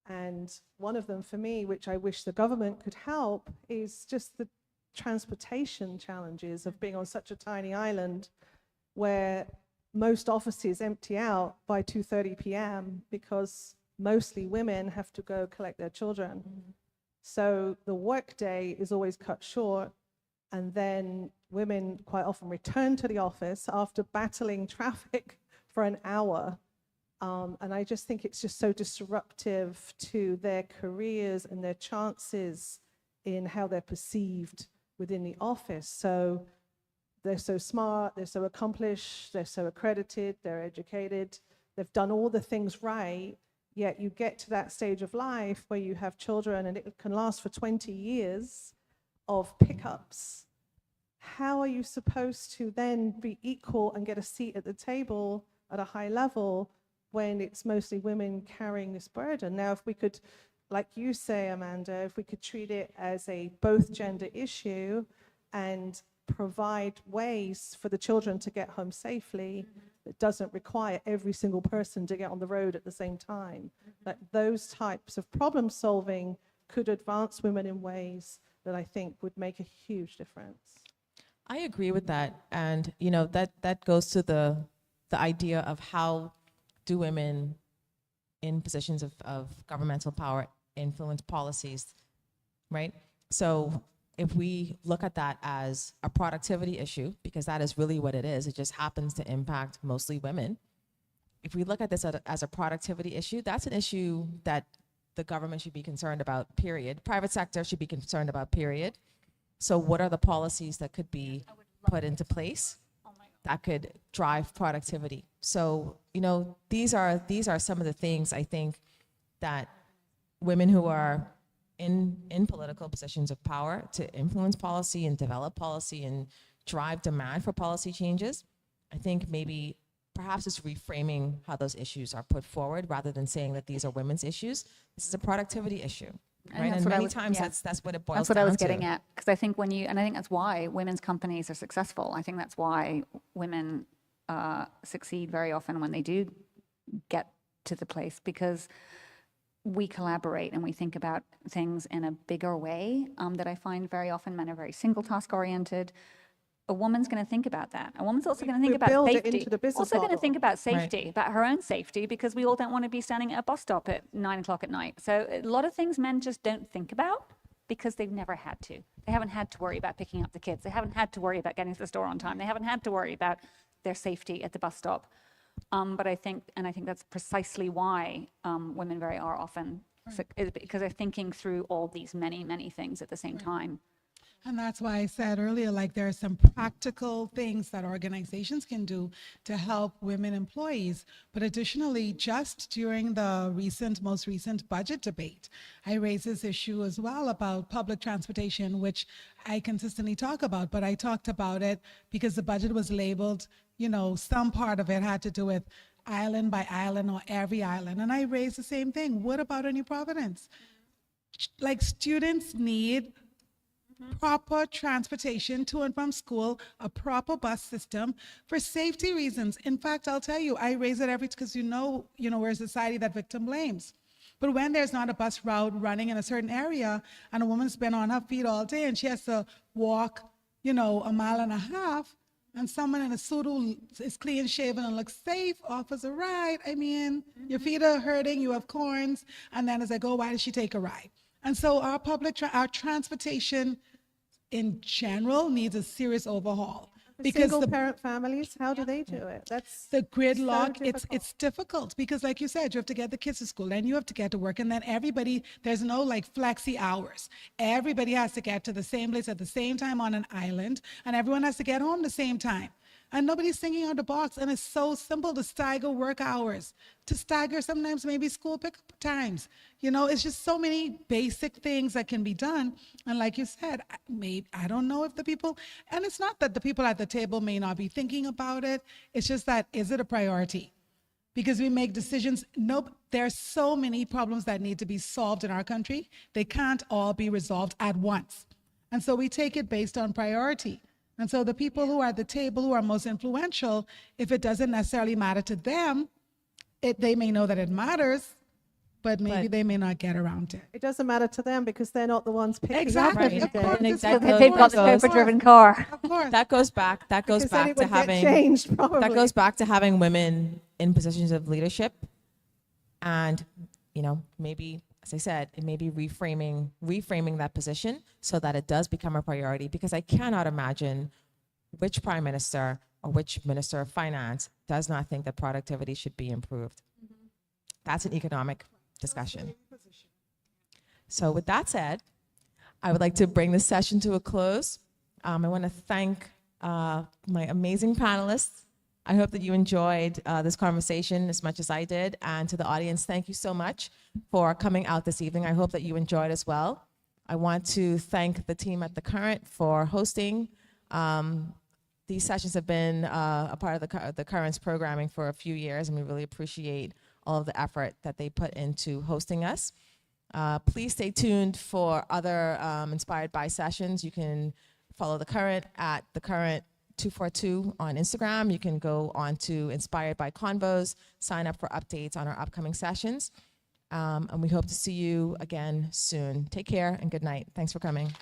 And one of them for me, which I wish the government could help, is just the transportation challenges of being on such a tiny island where most offices empty out by 2:30 p.m. because mostly women have to go collect their children. Mm-hmm. So the workday is always cut short, and then women quite often return to the office after battling traffic for an hour. And I just think it's just so disruptive to their careers and their chances in how they're perceived within the office. So they're so smart, they're so accomplished, they're so accredited, they're educated, they've done all the things right, yet you get to that stage of life where you have children and it can last for 20 years of pickups. How are you supposed to then be equal and get a seat at the table at a high level when it's mostly women carrying this burden? Now, if we could, like you say, Amanda, if we could treat it as a both gender issue and provide ways for the children to get home safely that doesn't require every single person to get on the road at the same time. That those types of problem solving could advance women in ways that I think would make a huge difference. I agree with that. And you know, that goes to the idea of how do women in positions of governmental power influence policies, right? So if we look at that as a productivity issue, because that is really what it is, it just happens to impact mostly women. If we look at this as a productivity issue, that's an issue that the government should be concerned about, period. Private sector should be concerned about, period. So what are the policies that could be put into place that could drive productivity? So, these are some of the things I think that women who are in political positions of power to influence policy and develop policy and drive demand for policy changes, I think maybe perhaps it's reframing how those issues are put forward rather than saying that these are women's issues. This is a productivity issue, right? And many times that's what it boils down to. That's what I was getting at, because I think and I think that's why women's companies are successful. I think that's why women succeed very often when they do get to the place, because we collaborate and we think about things in a bigger way that I find very often men are very single task oriented. A woman's going to think about that. A woman's also going to think about safety. Also going to think about safety, about her own safety, because we all don't want to be standing at a bus stop at 9 o'clock at night. So a lot of things men just don't think about because they've never had to. They haven't had to worry about picking up the kids. They haven't had to worry about getting to the store on time. They haven't had to worry about their safety at the bus stop. But I think that's precisely why women very are often, because they're thinking through all these many, many things at the same time. And that's why I said earlier, like there are some practical things that organizations can do to help women employees. But additionally, just during the most recent budget debate, I raised this issue as well about public transportation, which I consistently talk about, but I talked about it because the budget was labeled, some part of it had to do with island by island or every island. And I raised the same thing. What about New Providence? Like students need proper transportation to and from school, a proper bus system for safety reasons. In fact, I'll tell you, I raise it because we're a society that victim blames. But when there's not a bus route running in a certain area and a woman's been on her feet all day and she has to walk, a mile and a half, and someone in a suit who is clean shaven and looks safe offers a ride, I mean, your feet are hurting, you have corns, and then it's like, oh, why does she take a ride? And so our our transportation in general needs a serious overhaul. Because single parent families, how do they do it? That's the gridlock. So it's difficult because, like you said, you have to get the kids to school and you have to get to work, and then there's no like flexi hours. Everybody has to get to the same place at the same time on an island, and everyone has to get home the same time. And nobody's thinking out of the box. And it's so simple to stagger work hours, to stagger sometimes maybe school pickup times. It's just so many basic things that can be done. And like you said, I don't know if the people, and it's not that the people at the table may not be thinking about it. It's just that, is it a priority? Because we make decisions. Nope, there are so many problems that need to be solved in our country. They can't all be resolved at once. And so we take it based on priority. And so the people who are at the table who are most influential, if it doesn't necessarily matter to them, they may know that it matters, but maybe they may not get around to it. It doesn't matter to them because they're not the ones picking Exactly. up every Of day. course, They've got the paper-driven car. Of course. That goes back Because then to it would having get changed, probably. that goes back to having women in positions of leadership, and maybe, as I said, it may be reframing that position so that it does become a priority, because I cannot imagine which prime minister or which minister of finance does not think that productivity should be improved. That's an economic discussion. So with that said, I would like to bring this session to a close. I want to thank my amazing panelists. I hope that you enjoyed this conversation as much as I did. And to the audience, thank you so much for coming out this evening. I hope that you enjoyed as well. I want to thank the team at The Current for hosting. These sessions have been a part of the Current's programming for a few years, and we really appreciate all of the effort that they put into hosting us. Please stay tuned for other Inspired By sessions. You can follow The Current at The Current 242 on Instagram. You can go on to Inspired By Convos, sign up for updates on our upcoming sessions. And we hope to see you again soon. Take care and good night. Thanks for coming.